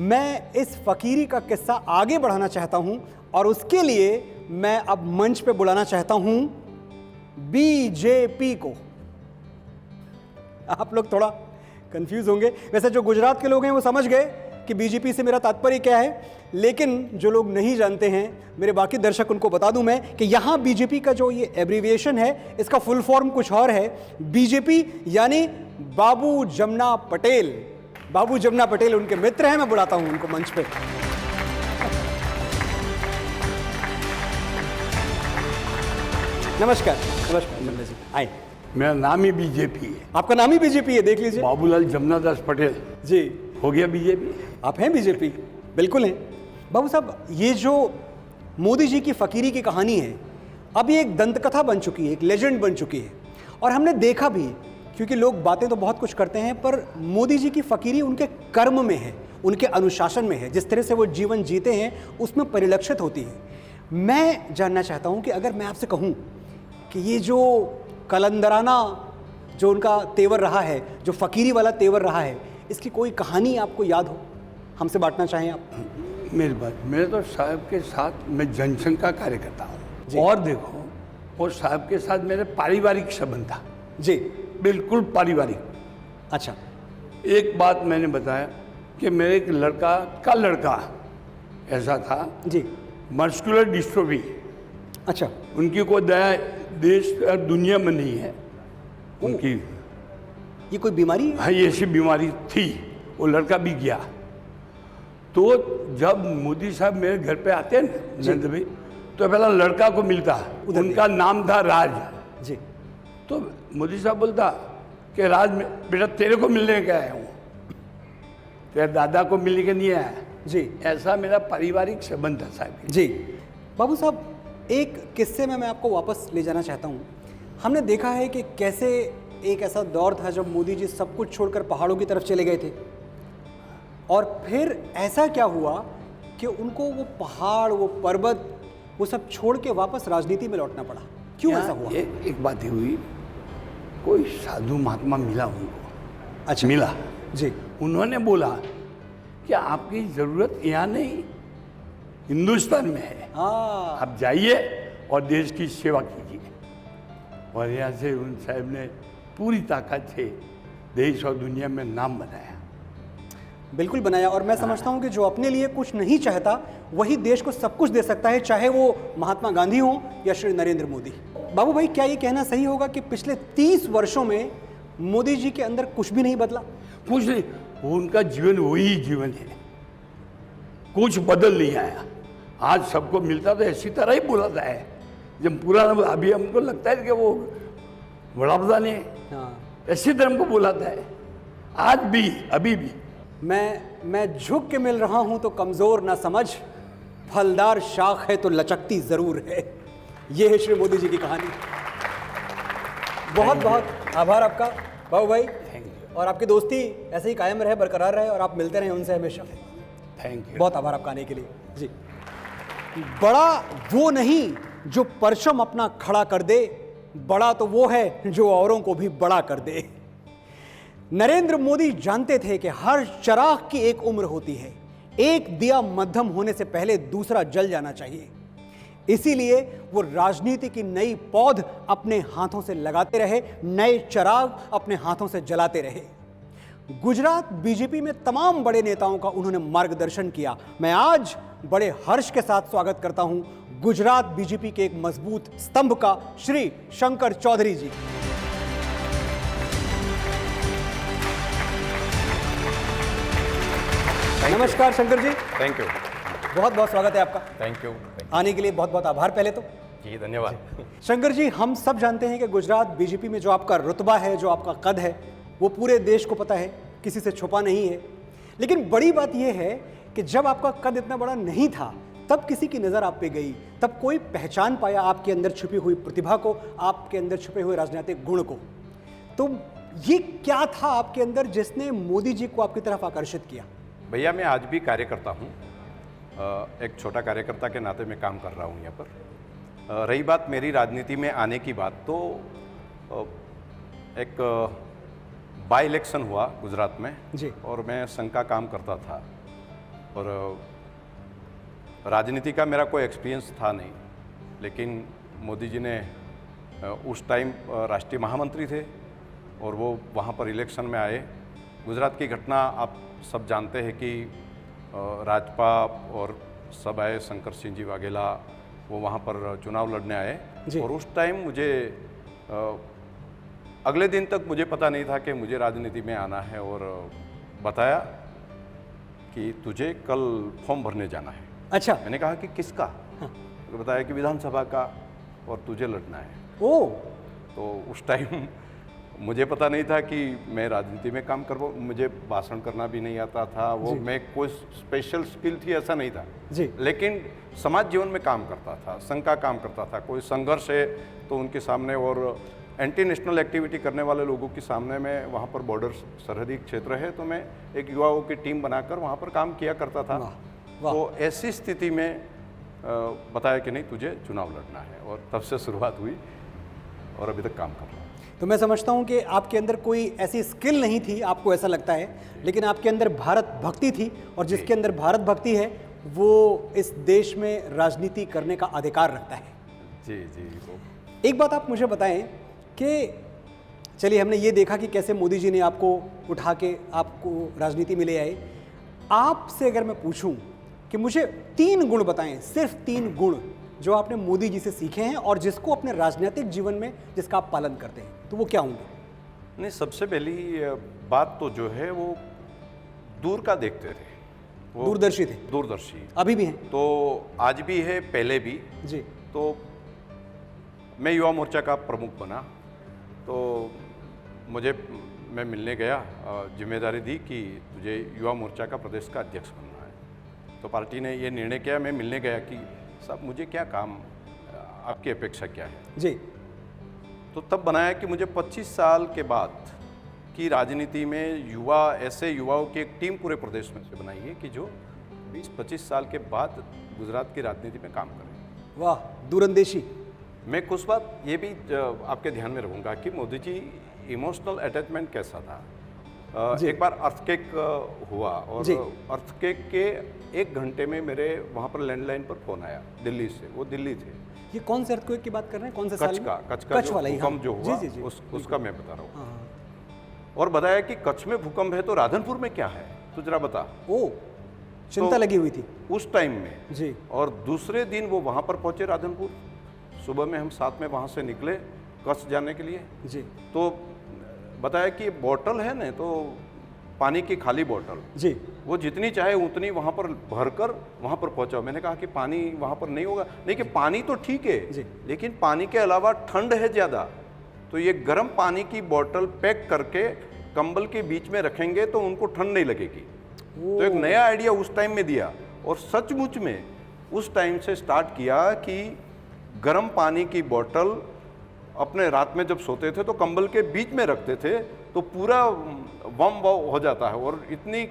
मैं इस फकीरी का किस्सा आगे बढ़ाना चाहता हूं और उसके लिए मैं अब मंच पे बुलाना चाहता हूं बीजेपी को। आप लोग थोड़ा कंफ्यूज होंगे, वैसे जो गुजरात के लोग हैं वो समझ गए कि बीजेपी से मेरा तात्पर्य क्या है, लेकिन जो लोग नहीं जानते हैं, मेरे बाकी दर्शक, उनको बता दूं मैं कि यहां बीजेपी का जो ये एब्रीविएशन है, इसका फुल फॉर्म कुछ और है। बीजेपी यानी बाबू जमुना पटेल। बाबू जमुना पटेल उनके मित्र हैं, मैं बुलाता हूं उनको मंच पे। नमस्कार। नमस्कार जी, आए। मेरा नाम ही बीजेपी है। आपका नाम ही बीजेपी है, देख लीजिए। बाबूलाल जमुनादास पटेल जी। हो गया बीजेपी। आप हैं बीजेपी? बिल्कुल हैं। बाबू साहब, ये जो मोदी जी की फकीरी की कहानी है, अब ये एक दंतकथा बन चुकी है, एक लेजेंड बन चुकी है, और हमने देखा भी, क्योंकि लोग बातें तो बहुत कुछ करते हैं, पर मोदी जी की फकीरी उनके कर्म में है, उनके अनुशासन में है, जिस तरह से वो जीवन जीते हैं उसमें परिलक्षित होती है। मैं जानना चाहता हूं कि अगर मैं आपसे कहूं कि ये जो कलंदराना जो उनका तेवर रहा है, जो फकीरी वाला तेवर रहा है, इसकी कोई कहानी आपको याद हो, हमसे बांटना चाहें आप? मेरी बात, मेरे तो साहब के साथ मैं जनसंघ का कार्य करता हूँ, और देखो वो साहब के साथ मेरे पारिवारिक संबंध था जी, बिल्कुल पारिवारिक। अच्छा, एक बात मैंने बताया कि मेरे एक लड़का ऐसा था जी, मस्कुलर डिस्ट्रोफी। अच्छा, उनकी कोई दया देश और दुनिया में नहीं है उनकी। ये कोई बीमारी है? हाँ, ये ऐसी बीमारी थी, वो लड़का भी गया। तो जब मोदी साहब मेरे घर पे आते हैं नरेंद्र भाई, तो पहला लड़का को मिलता, उनका नाम था राज जी। तो मोदी साहब बोलता कि राज बेटा तेरे को मिलने के आया हूँ, तेरे दादा को मिलने के नहीं आया जी। ऐसा मेरा पारिवारिक संबंध था साहब जी। बाबू साहब, एक किस्से में मैं आपको वापस ले जाना चाहता हूँ। हमने देखा है कि कैसे एक ऐसा दौर था जब मोदी जी सब कुछ छोड़कर पहाड़ों की तरफ चले गए थे, और फिर ऐसा क्या हुआ कि उनको वो पहाड़, वो पर्वत, वो सब छोड़ के वापस राजनीति में लौटना पड़ा? क्यों ऐसा हुआ? एक बात ही हुई, कोई साधु महात्मा मिला उनको। अच्छा, मिला जी। उन्होंने बोला कि आपकी ज़रूरत यहाँ नहीं, हिंदुस्तान में है, आप जाइए और देश की सेवा कीजिए। और यहाँ से उन साहब ने पूरी ताकत से देश और दुनिया में नाम बनाया। बिल्कुल बनाया, और मैं समझता हूँ कि जो अपने लिए कुछ नहीं चाहता वही देश को सब कुछ दे सकता है, चाहे वो महात्मा गांधी हो या श्री नरेंद्र मोदी। बाबू भाई, क्या ये कहना सही होगा कि पिछले 30 वर्षों में मोदी जी के अंदर कुछ भी नहीं बदला? कुछ नहीं, उनका जीवन वही जीवन है, कुछ बदल नहीं आया। आज सबको मिलता तो ऐसी तरह ही बोलाता है जब पुराना, अभी हमको लगता है कि वो बड़ा प्रधान है, ऐसी तरह हमको बुलाता है आज भी, अभी भी। मैं झुक के मिल रहा हूं तो कमजोर ना समझ, फलदार शाख है तो लचकती जरूर है। ये है श्री मोदी जी की कहानी। बहुत बहुत आभार आपका बाबू भाई, और आपकी दोस्ती ऐसे ही कायम रहे, बरकरार रहे, और आप मिलते रहें उनसे हमेशा। Thank you. बहुत आभार आपका आने के लिए जी। बड़ा वो नहीं जो परचम अपना खड़ा कर दे, बड़ा तो वो है जो औरों को भी बड़ा कर दे। नरेंद्र मोदी जानते थे कि हर चिराग की एक उम्र होती है, एक दिया मध्यम होने से पहले दूसरा जल जाना चाहिए। इसीलिए वो राजनीति की नई पौध अपने हाथों से लगाते रहे, नए चिराग अपने हाथों से जलाते रहे। गुजरात बीजेपी में तमाम बड़े नेताओं का उन्होंने मार्गदर्शन किया। मैं आज बड़े हर्ष के साथ स्वागत करता हूं गुजरात बीजेपी के एक मजबूत स्तंभ का श्री शंकर चौधरी जी। नमस्कार शंकर जी। Thank you. बहुत बहुत स्वागत है आपका। Thank you. आने के लिए बहुत बहुत आभार पहले तो। जी धन्यवाद। शंकर जी, हम सब जानते हैं कि गुजरात बीजेपी में जो आपका रुतबा है, जो आपका कद है, वो पूरे देश को पता है, किसी से छुपा नहीं है। लेकिन बड़ी बात यह है कि जब आपका कद इतना बड़ा नहीं था तब किसी की नज़र आप पे गई, तब कोई पहचान पाया आपके अंदर छुपी हुई प्रतिभा को, आपके अंदर छुपे हुए राजनीतिक गुण को। तो ये क्या था आपके अंदर जिसने मोदी जी को आपकी तरफ आकर्षित किया? भैया मैं आज भी कार्यकर्ता हूँ, एक छोटा कार्यकर्ता के नाते मैं काम कर रहा हूँ यहाँ पर। रही बात मेरी राजनीति में आने की बात, तो एक बाई इलेक्शन हुआ गुजरात में जी। और मैं संघ का काम करता था और राजनीति का मेरा कोई एक्सपीरियंस था नहीं, लेकिन मोदी जी ने उस टाइम राष्ट्रीय महामंत्री थे और वो वहाँ पर इलेक्शन में आए। गुजरात की घटना आप सब जानते हैं कि राजपा और सब आए, शंकर सिंह जी वाघेला वो वहाँ पर चुनाव लड़ने आए और उस टाइम मुझे अगले दिन तक मुझे पता नहीं था कि मुझे राजनीति में आना है और बताया कि तुझे कल फॉर्म भरने जाना है। अच्छा। मैंने कहा कि किसका? तो बताया कि विधानसभा का और तुझे लड़ना है। ओ। तो उस टाइम मुझे पता नहीं था कि मैं राजनीति में काम कर, मुझे भाषण करना भी नहीं आता था, वो मैं कोई स्पेशल स्किल थी ऐसा नहीं था जी। लेकिन समाज जीवन में काम करता था, संघ का काम करता था। कोई संघर्ष है तो उनके सामने और एंटी नेशनल एक्टिविटी करने वाले लोगों के सामने में, वहाँ पर बॉर्डर सरहदी क्षेत्र है तो मैं एक युवाओं की टीम बनाकर वहाँ पर काम किया करता था। तो ऐसी स्थिति में बताया कि नहीं तुझे चुनाव लड़ना है और तब से शुरुआत हुई और अभी तक काम कर रहा हूँ। तो मैं समझता हूँ कि आपके अंदर कोई ऐसी स्किल नहीं थी, आपको ऐसा लगता है, लेकिन आपके अंदर भारत भक्ति थी और जिसके अंदर भारत भक्ति है वो इस देश में राजनीति करने का अधिकार रखता है। जी जी। एक बात आप मुझे बताएं कि चलिए हमने ये देखा कि कैसे मोदी जी ने आपको उठा के आपको राजनीति में ले आए। आपसे अगर मैं पूछूं कि मुझे 3 गुण बताएं, सिर्फ 3 गुण जो आपने मोदी जी से सीखे हैं और जिसको अपने राजनीतिक जीवन में जिसका आप पालन करते हैं, तो वो क्या होंगे? नहीं, सबसे पहली बात तो जो है वो दूर का देखते थे, वो दूरदर्शी थे। दूरदर्शी अभी भी हैं? तो आज भी है, पहले भी जी। तो मैं युवा मोर्चा का प्रमुख बना तो मैं मिलने गया, जिम्मेदारी दी कि तुझे युवा मोर्चा का प्रदेश का अध्यक्ष बनना है। तो पार्टी ने ये निर्णय किया, मैं मिलने गया कि साहब मुझे क्या काम, आपकी अपेक्षा क्या है जी। तो तब बनाया कि मुझे 25 साल के बाद की राजनीति में युवा, ऐसे युवाओं की एक टीम पूरे प्रदेश में से बनाई है कि जो 20-25 साल के बाद गुजरात की राजनीति में काम करें। वाह, दूरंदेशी। मैं कुछ बात ये भी आपके ध्यान में रखूँगा कि मोदी जी इमोशनल अटैचमेंट कैसा था। एक बार अर्थक्वेक हुआ और अर्थक्वेक के 1 घंटे में मेरे वहाँ पर लैंडलाइन पर फोन आया दिल्ली से, वो दिल्ली थे। ये कौन से अर्थक्वेक की बात कर रहे हैं? कौन से साल में? कच्छ का जो भूकंप जो हुआ, उसका मैं बता रहा हूँ। और बताया कि कच्छ में भूकंप है तो राधनपुर में क्या है, तो जरा बता। ओ, चिंता लगी हुई थी उस टाइम में जी। और दूसरे दिन वो वहाँ पर पहुँचे राधनपुर, सुबह में हम साथ में वहाँ से निकले कच्छ जाने के लिए जी। तो बताया कि बोतल है ना, तो पानी की खाली बोतल जी, वो जितनी चाहे उतनी वहाँ पर भरकर वहाँ पर पहुँचाओ। मैंने कहा कि पानी वहाँ पर नहीं होगा। नहीं कि पानी तो ठीक है लेकिन पानी के अलावा ठंड है ज़्यादा, तो ये गर्म पानी की बोतल पैक करके कंबल के बीच में रखेंगे तो उनको ठंड नहीं लगेगी। तो एक नया आइडिया उस टाइम में दिया और सचमुच में उस टाइम से स्टार्ट किया कि गर्म पानी की बोतल अपने रात में जब सोते थे तो कंबल के बीच में रखते थे तो पूरा वार्म हो जाता है। और इतनी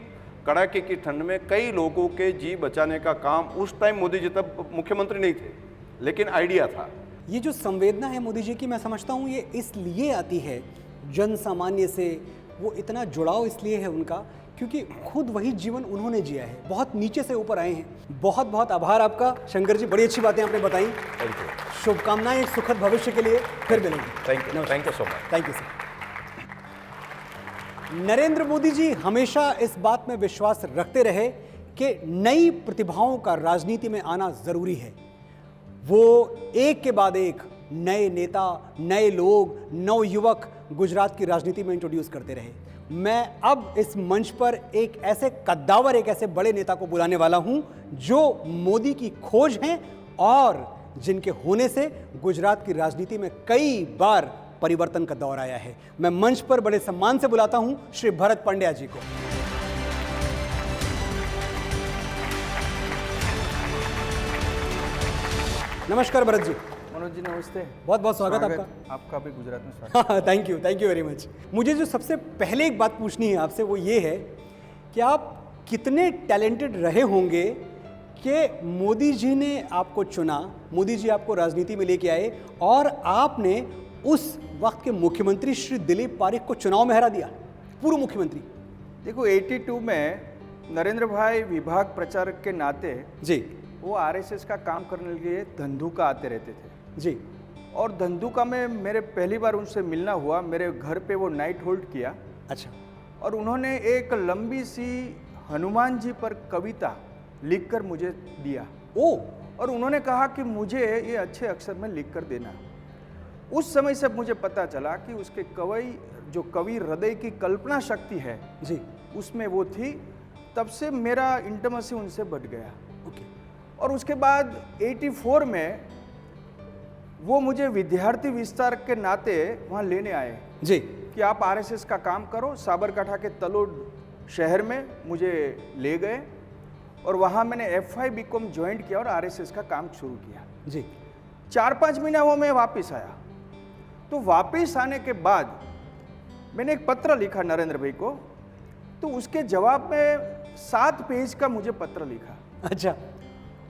कड़ाके की ठंड में कई लोगों के जी बचाने का काम उस टाइम, मोदी जी तब मुख्यमंत्री नहीं थे लेकिन आइडिया था। ये जो संवेदना है मोदी जी की, मैं समझता हूँ ये इसलिए आती है जन सामान्य से, वो इतना जुड़ाव इसलिए है उनका क्योंकि खुद वही जीवन उन्होंने जिया है, बहुत नीचे से ऊपर आए हैं। बहुत बहुत आभार आपका शंकर जी, बड़ी अच्छी बातें आपने बताई। Thank you. शुभकामनाएं एक सुखद भविष्य के लिए, फिर मिलेंगे। Thank you so much. Thank you sir. Narendra Modi ji हमेशा इस बात में विश्वास रखते रहे कि नई प्रतिभाओं का राजनीति में आना जरूरी है। वो एक के बाद एक नए नेता, नए लोग, नवयुवक गुजरात की राजनीति में इंट्रोड्यूस करते रहे। मैं अब इस मंच पर एक ऐसे कद्दावर, एक ऐसे बड़े नेता को बुलाने वाला हूं जो मोदी की खोज हैं और जिनके होने से गुजरात की राजनीति में कई बार परिवर्तन का दौर आया है। मैं मंच पर बड़े सम्मान से बुलाता हूं श्री भरत पंड्या जी को। नमस्कार भरत जी। मनोज जी नमस्ते। बहुत बहुत स्वागत आपका। आपका भी गुजरात में स्वागत। Thank you very much. मुझे जो सबसे पहले एक बात पूछनी है आपसे वो ये है कि आप कितने टैलेंटेड रहे होंगे कि मोदी जी ने आपको चुना, मोदी जी आपको राजनीति में लेके आए और आपने उस वक्त के मुख्यमंत्री श्री दिलीप पारेख को चुनाव में हरा दिया, पूर्व मुख्यमंत्री। देखो 82 में नरेंद्र भाई विभाग प्रचारक के नाते जी वो आरएसएस का काम करने के लिए धंधुका आते रहते थे जी। और धंधुका में मेरे पहली बार उनसे मिलना हुआ। मेरे घर पे वो नाइट होल्ड किया। अच्छा। और उन्होंने एक लंबी सी हनुमान जी पर कविता लिखकर मुझे दिया। ओ। और उन्होंने कहा कि मुझे ये अच्छे अक्षर में लिख कर देना। उस समय से मुझे पता चला कि उसके कवि हृदय की कल्पना शक्ति है जी, उसमें वो थी। तब से मेरा इंटीमेसी उनसे बढ़ गया। ओके। और उसके बाद 84 में वो मुझे विद्यार्थी विस्तार के नाते वहाँ लेने आए जी कि आप आरएसएस का काम करो। साबरकाठा के तलोद शहर में मुझे ले गए और वहाँ मैंने FY BCom ज्वाइन किया और आरएसएस का काम शुरू किया जी। 4-5 महीना वो मैं वापस आया। तो वापस आने के बाद मैंने एक पत्र लिखा नरेंद्र भाई को। तो उसके जवाब में 7 पेज का मुझे पत्र लिखा। अच्छा।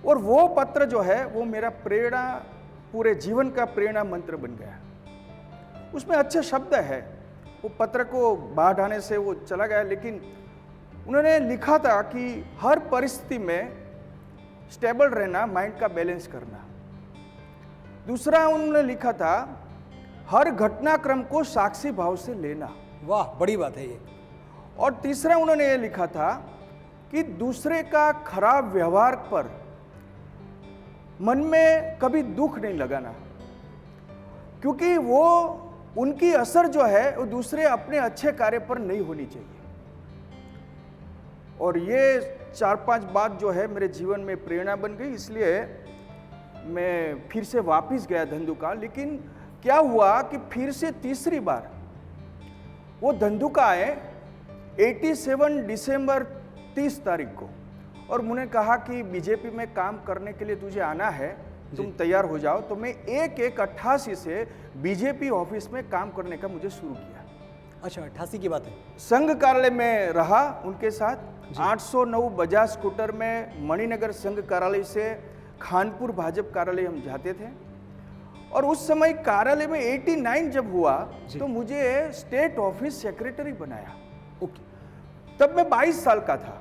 और वो पत्र जो है वो मेरा प्रेरणा, पूरे जीवन का प्रेरणा मंत्र बन गया। उसमें अच्छे शब्द है। वो पत्र को बाहर आने से वो चला गया, लेकिन उन्होंने लिखा था कि हर परिस्थिति में स्टेबल रहना, माइंड का बैलेंस करना। दूसरा उन्होंने लिखा था हर घटनाक्रम को साक्षी भाव से लेना। वाह, बड़ी बात है ये। और तीसरा उन्होंने ये लिखा था कि दूसरे का खराब व्यवहार पर मन में कभी दुख नहीं लगाना, क्योंकि वो उनकी असर जो है वो दूसरे अपने अच्छे कार्य पर नहीं होनी चाहिए। और ये 4-5 बात जो है मेरे जीवन में प्रेरणा बन गई। इसलिए मैं फिर से वापस गया धंधुका। लेकिन क्या हुआ कि फिर से तीसरी बार वो धंधुका आए 87 दिसंबर 30 तारीख को और मुझे कहा कि बीजेपी में काम करने के लिए तुझे आना है, तुम तैयार हो जाओ। तो मैं 1/1/88 से बीजेपी ऑफिस में काम करने का मुझे शुरू किया। अच्छा, 88 की बात है। संघ कार्यालय में रहा उनके साथ। 809 बजाज स्कूटर में मणिनगर संघ कार्यालय से खानपुर भाजपा कार्यालय हम जाते थे। और उस समय कार्यालय में 89 जब हुआ तो मुझे स्टेट ऑफिस सेक्रेटरी बनाया। ओके। तब मैं 22 साल का था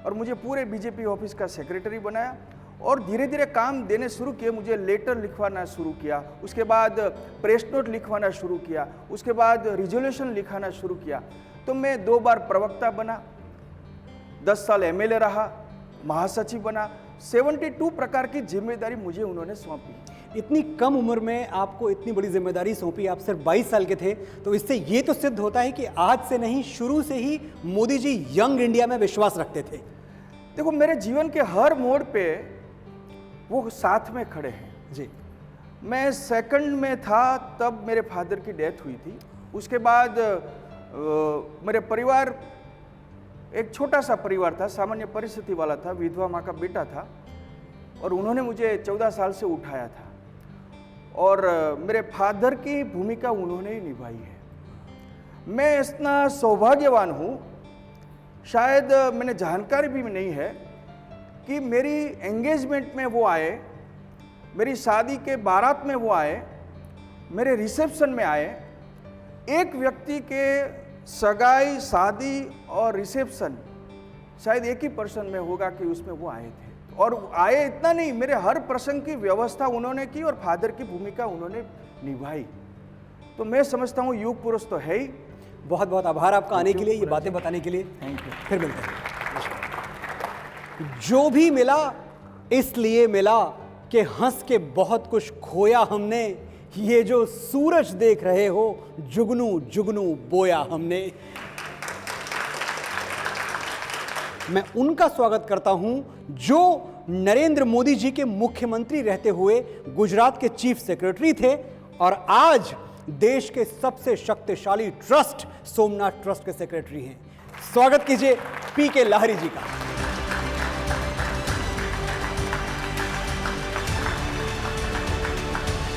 और मुझे पूरे बीजेपी ऑफिस का सेक्रेटरी बनाया और धीरे धीरे काम देने शुरू किए। मुझे लेटर लिखवाना शुरू किया, उसके बाद प्रेस नोट लिखवाना शुरू किया, उसके बाद रिजोल्यूशन लिखाना शुरू किया। तो मैं 2 बार प्रवक्ता बना, 10 साल MLA रहा, महासचिव बना। 72 प्रकार की जिम्मेदारी मुझे उन्होंने सौंपी। इतनी कम उम्र में आपको इतनी बड़ी जिम्मेदारी सौंपी, आप सिर्फ 22 साल के थे, तो इससे ये तो सिद्ध होता है कि आज से नहीं, शुरू से ही मोदी जी यंग इंडिया में विश्वास रखते थे। देखो, मेरे जीवन के हर मोड़ पे वो साथ में खड़े हैं जी। मैं सेकंड में था तब मेरे फादर की डेथ हुई थी। उसके बाद मेरे परिवार एक छोटा सा परिवार था, सामान्य परिस्थिति वाला था, विधवा माँ का बेटा था और उन्होंने मुझे 14 साल से उठाया था और मेरे फादर की भूमिका उन्होंने ही निभाई है। मैं इतना सौभाग्यवान हूँ, शायद मैंने जानकारी भी नहीं है कि मेरी एंगेजमेंट में वो आए, मेरी शादी के बारात में वो आए, मेरे रिसेप्शन में आए। एक व्यक्ति के सगाई, शादी और रिसेप्शन शायद एक ही पर्सन में होगा कि उसमें वो आए थे। और आए इतना नहीं, मेरे हर प्रसंग की व्यवस्था उन्होंने की और फादर की भूमिका उन्होंने निभाई। तो मैं समझता हूँ युग पुरुष तो है ही। बहुत बहुत आभार आपका आने के लिए, ये बातें बताने के लिए। Thank you. फिर मिलते हैं। जो भी मिला इसलिए मिला कि हंस के बहुत कुछ खोया हमने, ये जो सूरज देख रहे हो जुगनू जुगनू बोया हमने। मैं उनका स्वागत करता हूं जो नरेंद्र मोदी जी के मुख्यमंत्री रहते हुए गुजरात के चीफ सेक्रेटरी थे और आज देश के सबसे शक्तिशाली ट्रस्ट सोमनाथ ट्रस्ट के सेक्रेटरी हैं। स्वागत कीजिए पीके लाहिरी जी का।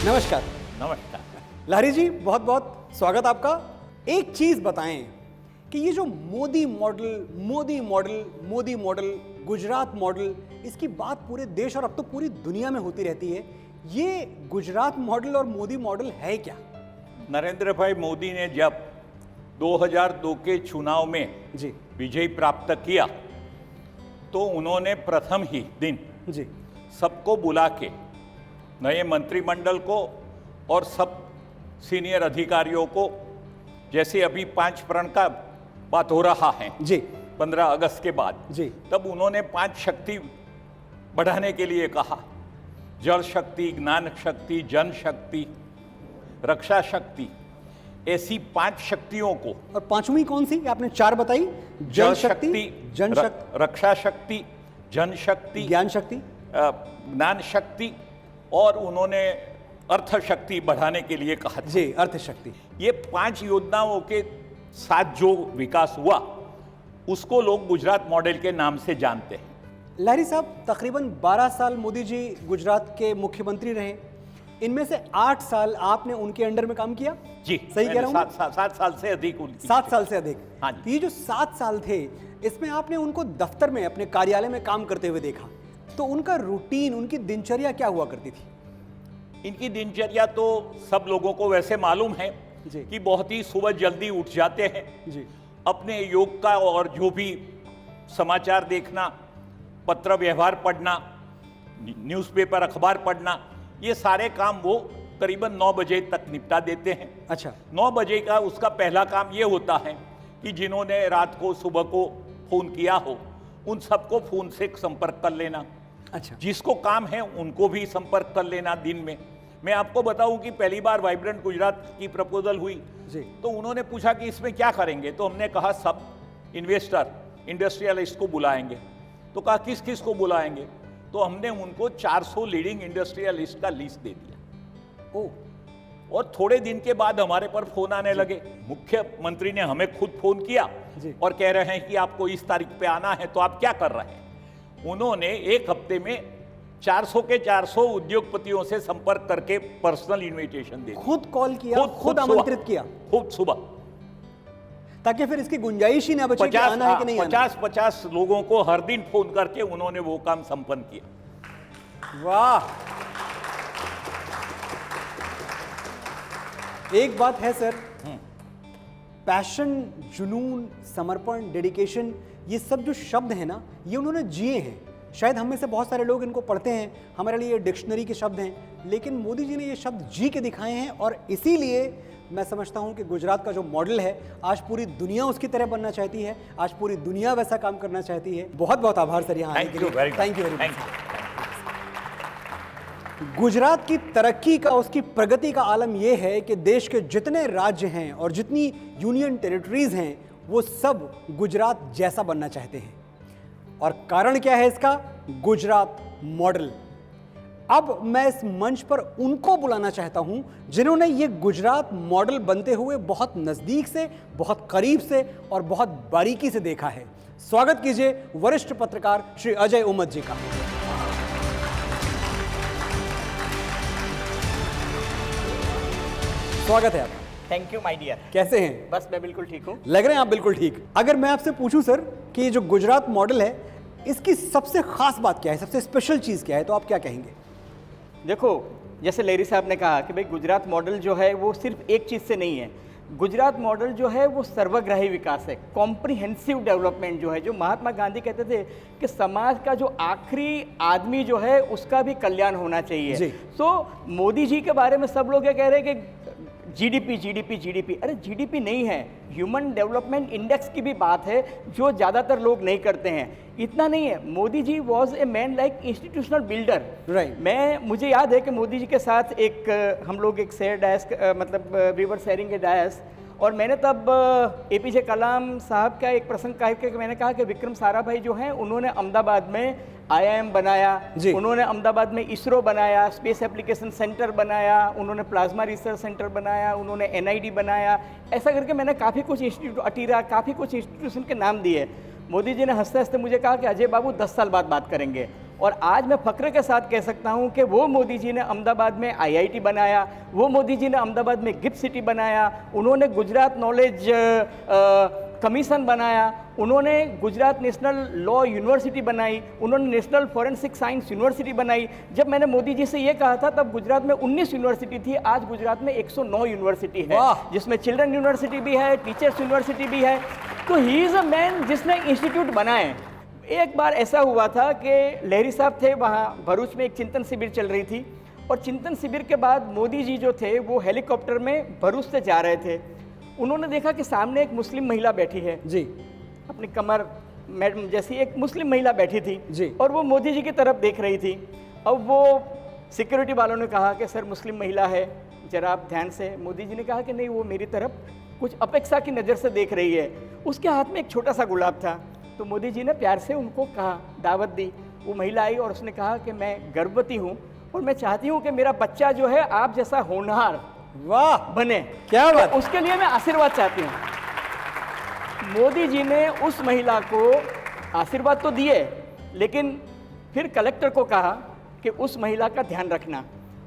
नमस्कार। नमस्कार। लाहिरी जी, बहुत बहुत स्वागत आपका। एक चीज बताएं कि ये जो मोदी मॉडल गुजरात मॉडल, इसकी बात पूरे देश और अब तो पूरी दुनिया में होती रहती है। ये गुजरात मॉडल और मोदी मॉडल है क्या? नरेंद्र भाई मोदी ने जब 2002 के चुनाव में जी विजय प्राप्त किया तो उन्होंने प्रथम ही दिन जी सबको बुला के, नए मंत्रिमंडल को और सब सीनियर अधिकारियों को, जैसे अभी 5 प्रण का बात हो रहा है जी 15 अगस्त के बाद जी, तब उन्होंने 5 शक्ति बढ़ाने के लिए कहा। जल शक्ति, ज्ञान शक्ति, जन शक्ति, रक्षा शक्ति, ऐसी 5 शक्तियों को। और पांचवी कौन सी? आपने 4 बताई। जल शक्ति, जन शक्ति, रक्षा शक्ति, जन शक्ति, ज्ञान शक्ति, ज्ञान शक्ति, और उन्होंने अर्थ शक्ति बढ़ाने के लिए कहा जी, अर्थ शक्ति। ये 5 योजनाओं के साथ जो विकास हुआ उसको लोग गुजरात मॉडल के नाम से जानते हैं। लाहिरी साहब, तकरीबन 12 साल मोदी जी गुजरात के मुख्यमंत्री रहे। इनमें से 8 साल आपने उनके अंडर में काम किया? जी, सही कह रहा हूं? 7 साल से अधिक। 7 साल से अधिक। हाँ जी। ये जो 7 साल थे, इसमें आपने उनको दफ्तर में, अपने कार्यालय में काम करते हुए देखा, तो उनका रूटीन, उनकी दिनचर्या क्या हुआ करती थी? इनकी दिनचर्या तो सब लोगों को वैसे मालूम है कि बहुत ही सुबह जल्दी उठ जाते हैं जी, अपने योग का और जो भी समाचार देखना, पत्र व्यवहार पढ़ना, न्यूज़पेपर अखबार पढ़ना, ये सारे काम वो करीबन 9 बजे तक निपटा देते हैं। अच्छा। 9 बजे का उसका पहला काम ये होता है कि जिन्होंने रात को, सुबह को फ़ोन किया हो, उन सबको फ़ोन से संपर्क कर लेना। अच्छा। जिसको काम है उनको भी संपर्क कर लेना दिन में। मैं आपको बताऊं कि पहली बार वाइब्रेंट गुजरात की प्रपोजल हुई जी, तो उन्होंने पूछा कि इसमें क्या करेंगे, तो हमने कहा सब इन्वेस्टर, इंडस्ट्रियलिस्ट को बुलाएंगे। तो कहा किस किस को बुलाएंगे, तो हमने उनको 400 लीडिंग इंडस्ट्रियलिस्ट का लिस्ट दे दिया। और थोड़े दिन के बाद हमारे पर फोन आने लगे। मुख्यमंत्री ने हमें खुद फोन किया और कह रहे हैं कि आपको इस तारीख पे आना है, तो आप क्या कर रहे हैं। उन्होंने 1 हफ्ते में 400 के 400 उद्योगपतियों से संपर्क करके पर्सनल इनविटेशन दे, खुद कॉल किया, खुद आमंत्रित किया, खुद सुबह, ताकि फिर इसकी गुंजाइश ही ना बचे कि आना है कि नहीं आना। 50 लोगों को हर दिन फोन करके उन्होंने वो काम संपन्न किया। वाह। एक बात है सर, पैशन, जुनून, समर्पण, डेडिकेशन, ये सब जो शब्द हैं ना, ये उन्होंने जिए हैं। शायद हम में से बहुत सारे लोग इनको पढ़ते हैं, हमारे लिए डिक्शनरी के शब्द हैं, लेकिन मोदी जी ने ये शब्द जी के दिखाए हैं। और इसीलिए मैं समझता हूं कि गुजरात का जो मॉडल है, आज पूरी दुनिया उसकी तरह बनना चाहती है, आज पूरी दुनिया वैसा काम करना चाहती है। बहुत बहुत आभार सर यहाँ आने के लिए। Thank you very much. Gujarat की तरक्की का, उसकी प्रगति का आलम यह है कि देश के जितने राज्य हैं और जितनी यूनियन टेरिटरीज हैं, वो सब गुजरात जैसा बनना चाहते हैं। और कारण क्या है इसका? गुजरात मॉडल। अब मैं इस मंच पर उनको बुलाना चाहता हूं जिन्होंने ये गुजरात मॉडल बनते हुए बहुत नजदीक से, बहुत करीब से और बहुत बारीकी से देखा है। स्वागत कीजिए वरिष्ठ पत्रकार श्री अजय उमत जी का। स्वागत है आपका। Thank you my dear. कैसे हैं? बस मैं बिल्कुल ठीक हूँ। लग रहे हैं आप बिल्कुल ठीक। अगर मैं आपसे पूछूं सर कि ये जो गुजरात मॉडल है, इसकी सबसे खास बात क्या है, सबसे स्पेशल चीज़ क्या है, तो आप क्या कहेंगे? देखो, जैसे लेरी साहब ने कहा कि भाई गुजरात मॉडल जो है वो सिर्फ एक चीज़ से नहीं है। गुजरात मॉडल जो है वो सर्वग्राही विकास है, कॉम्प्रिहेंसिव डेवलपमेंट जो है, जो महात्मा गांधी कहते थे कि समाज का जो आखिरी आदमी जो है उसका भी कल्याण होना चाहिए। तो मोदी जी के बारे में सब लोग ये कह रहे हैं कि जीडीपी जीडीपी जीडीपी, अरे जीडीपी नहीं है, ह्यूमन डेवलपमेंट इंडेक्स की भी बात है जो ज़्यादातर लोग नहीं करते हैं। इतना नहीं है, Modi ji was a man like institutional builder. Right. मुझे याद है कि मोदी जी के साथ हम लोग एक शेयर डायस, मतलब we were sharing a dais, और मैंने तब एपीजे कलाम साहब का एक प्रसंग कहा कि मैंने कहा कि विक्रम साराभाई जो हैं उन्होंने अहमदाबाद में IIM बनाया, उन्होंने अहमदाबाद में इसरो बनाया, स्पेस एप्लीकेशन सेंटर बनाया, उन्होंने प्लाज्मा रिसर्च सेंटर बनाया, उन्होंने NID बनाया, ऐसा करके मैंने काफ़ी कुछ इंस्टीट्यूट, अटीरा, काफ़ी कुछ इंस्टीट्यूशन के नाम दिए। मोदी जी ने हंसते हंसते मुझे कहा कि अजय बाबू 10 साल बाद बात करेंगे, और आज मैं फ़ख्र के साथ कह सकता हूं कि वो मोदी जी ने अहमदाबाद में IIT बनाया, वो मोदी जी ने अहमदाबाद में गिफ्ट सिटी बनाया, उन्होंने गुजरात नॉलेज कमीशन बनाया, उन्होंने गुजरात नेशनल लॉ यूनिवर्सिटी बनाई, उन्होंने नेशनल फॉरेंसिक साइंस यूनिवर्सिटी बनाई। जब मैंने मोदी जी से ये कहा था तब गुजरात में 19 यूनिवर्सिटी थी, आज गुजरात में 109 यूनिवर्सिटी है, जिसमें चिल्ड्रन यूनिवर्सिटी भी है, टीचर्स यूनिवर्सिटी भी है। तो ही इज़ अ मैन जिसने इंस्टीट्यूट बनाए। एक बार ऐसा हुआ था कि लहरी साहब थे, वहाँ भरूच में एक चिंतन शिविर चल रही थी, और चिंतन शिविर के बाद मोदी जी जो थे वो हेलीकॉप्टर में भरूच से जा रहे थे। उन्होंने देखा कि सामने एक मुस्लिम महिला बैठी है जी, अपनी कमर मैडम जैसी एक मुस्लिम महिला बैठी थी जी, और वो मोदी जी की तरफ देख रही थी। अब वो सिक्योरिटी वालों ने कहा कि सर मुस्लिम महिला है, जरा आप ध्यान से। मोदी जी ने कहा कि नहीं, वो मेरी तरफ कुछ अपेक्षा की नज़र से देख रही है। उसके हाथ में एक छोटा सा गुलाब था, तो मोदी जी ने प्यार से उनको कहा, दावत दी। वो महिला आई और उसने कहा कि मैं गर्भवती हूँ और मैं चाहती हूँ कि मेरा बच्चा जो है आप जैसा होनहार वाह बने। क्या बात, उसके लिए मैं आशीर्वाद चाहती हूँ। मोदी जी ने उस महिला को आशीर्वाद तो दिए, लेकिन फिर कलेक्टर को कहा कि उस महिला का ध्यान रखना,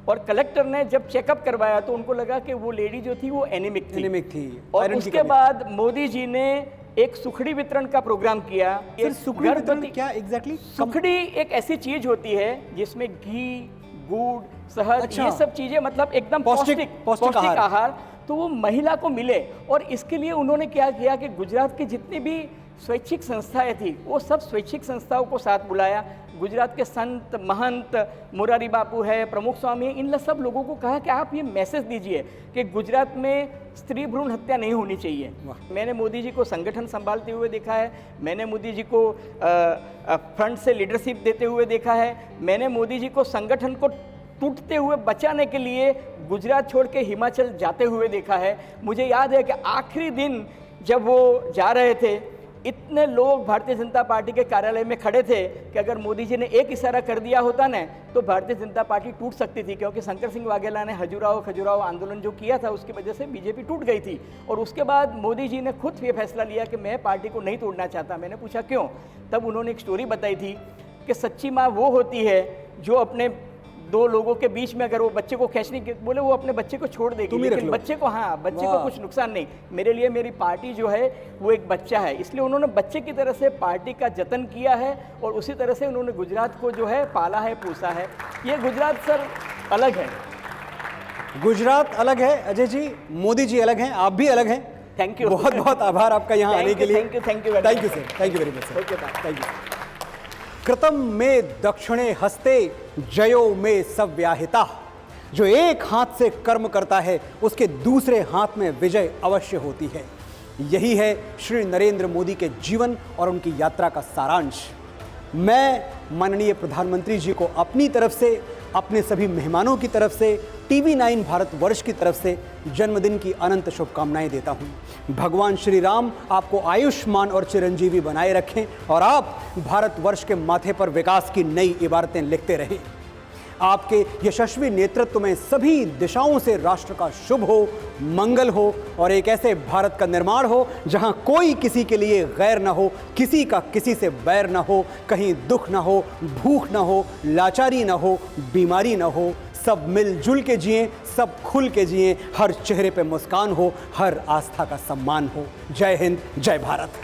और कलेक्टर ने जब चेकअप करवाया तो उनको लगा कि वो लेडी जो थी वो एनीमिक थी। और उसके बाद मोदी जी ने एक सुखड़ी वितरण का प्रोग्राम किया। सुखड़ी वितरण क्या एग्जैक्टली? सुखड़ी एक ऐसी चीज होती है जिसमें घी, गुड़, शहद, ये सब चीजें, मतलब एकदम पौष्टिक आहार, तो वो महिला को मिले। और इसके लिए उन्होंने क्या किया कि गुजरात की जितनी भी स्वैच्छिक संस्थाएं थी वो सब स्वैच्छिक संस्थाओं को साथ बुलाया। गुजरात के संत महंत मुरारी बापू है, प्रमुख स्वामी है, इन सब लोगों को कहा कि आप ये मैसेज दीजिए कि गुजरात में स्त्री भ्रूण हत्या नहीं होनी चाहिए। मैंने मोदी जी को संगठन संभालते हुए देखा है, मैंने मोदी जी को फ्रंट से लीडरशिप देते हुए देखा है, मैंने मोदी जी को संगठन को टूटते हुए बचाने के लिए गुजरात छोड़ के हिमाचल जाते हुए देखा है। मुझे याद है कि आखिरी दिन जब वो जा रहे थे, इतने लोग भारतीय जनता पार्टी के कार्यालय में खड़े थे कि अगर मोदी जी ने एक इशारा कर दिया होता ना तो भारतीय जनता पार्टी टूट सकती थी, क्योंकि शंकर सिंह वाघेला ने खजुराहो आंदोलन जो किया था उसकी वजह से बीजेपी टूट गई थी। और उसके बाद मोदी जी ने खुद ये फैसला लिया कि मैं पार्टी को नहीं तोड़ना चाहता। मैंने पूछा क्यों? तब उन्होंने एक स्टोरी बताई थी कि सच्ची माँ वो होती है जो अपने दो लोगों के बीच में अगर वो बच्चे को खींचने के बोले वो अपने बच्चे को छोड़ देगी, लेकिन बच्चे को, हाँ, बच्चे को कुछ नुकसान नहीं। मेरे लिए मेरी पार्टी जो है वो एक बच्चा है, इसलिए उन्होंने बच्चे की तरह से पार्टी का जतन किया है और उसी तरह से उन्होंने गुजरात को जो है पाला है, पोसा है। ये गुजरात सर अलग है, गुजरात अलग है। अजय जी, मोदी जी अलग हैं, आप भी अलग हैं। थैंक यू, बहुत बहुत आभार आपका यहाँ आने के लिए। Thank you sir, thank you very much sir, thank you. कृतम में दक्षिणे हस्ते जयो में सव्याहिता। जो एक हाथ से कर्म करता है उसके दूसरे हाथ में विजय अवश्य होती है। यही है श्री नरेंद्र मोदी के जीवन और उनकी यात्रा का सारांश। मैं माननीय प्रधानमंत्री जी को अपनी तरफ से, अपने सभी मेहमानों की तरफ से, TV9 भारतवर्ष की तरफ से जन्मदिन की अनंत शुभकामनाएं देता हूं। भगवान श्री राम आपको आयुष्मान और चिरंजीवी बनाए रखें और आप भारतवर्ष के माथे पर विकास की नई इबारतें लिखते रहें। आपके यशस्वी नेतृत्व में सभी दिशाओं से राष्ट्र का शुभ हो, मंगल हो और एक ऐसे भारत का निर्माण हो जहां कोई किसी के लिए गैर न हो, किसी का किसी से बैर न हो, कहीं दुख न हो, भूख न हो, लाचारी न हो, बीमारी न हो। सब मिलजुल के जिएं, सब खुल के जिएं, हर चेहरे पे मुस्कान हो, हर आस्था का सम्मान हो। जय हिंद, जय भारत।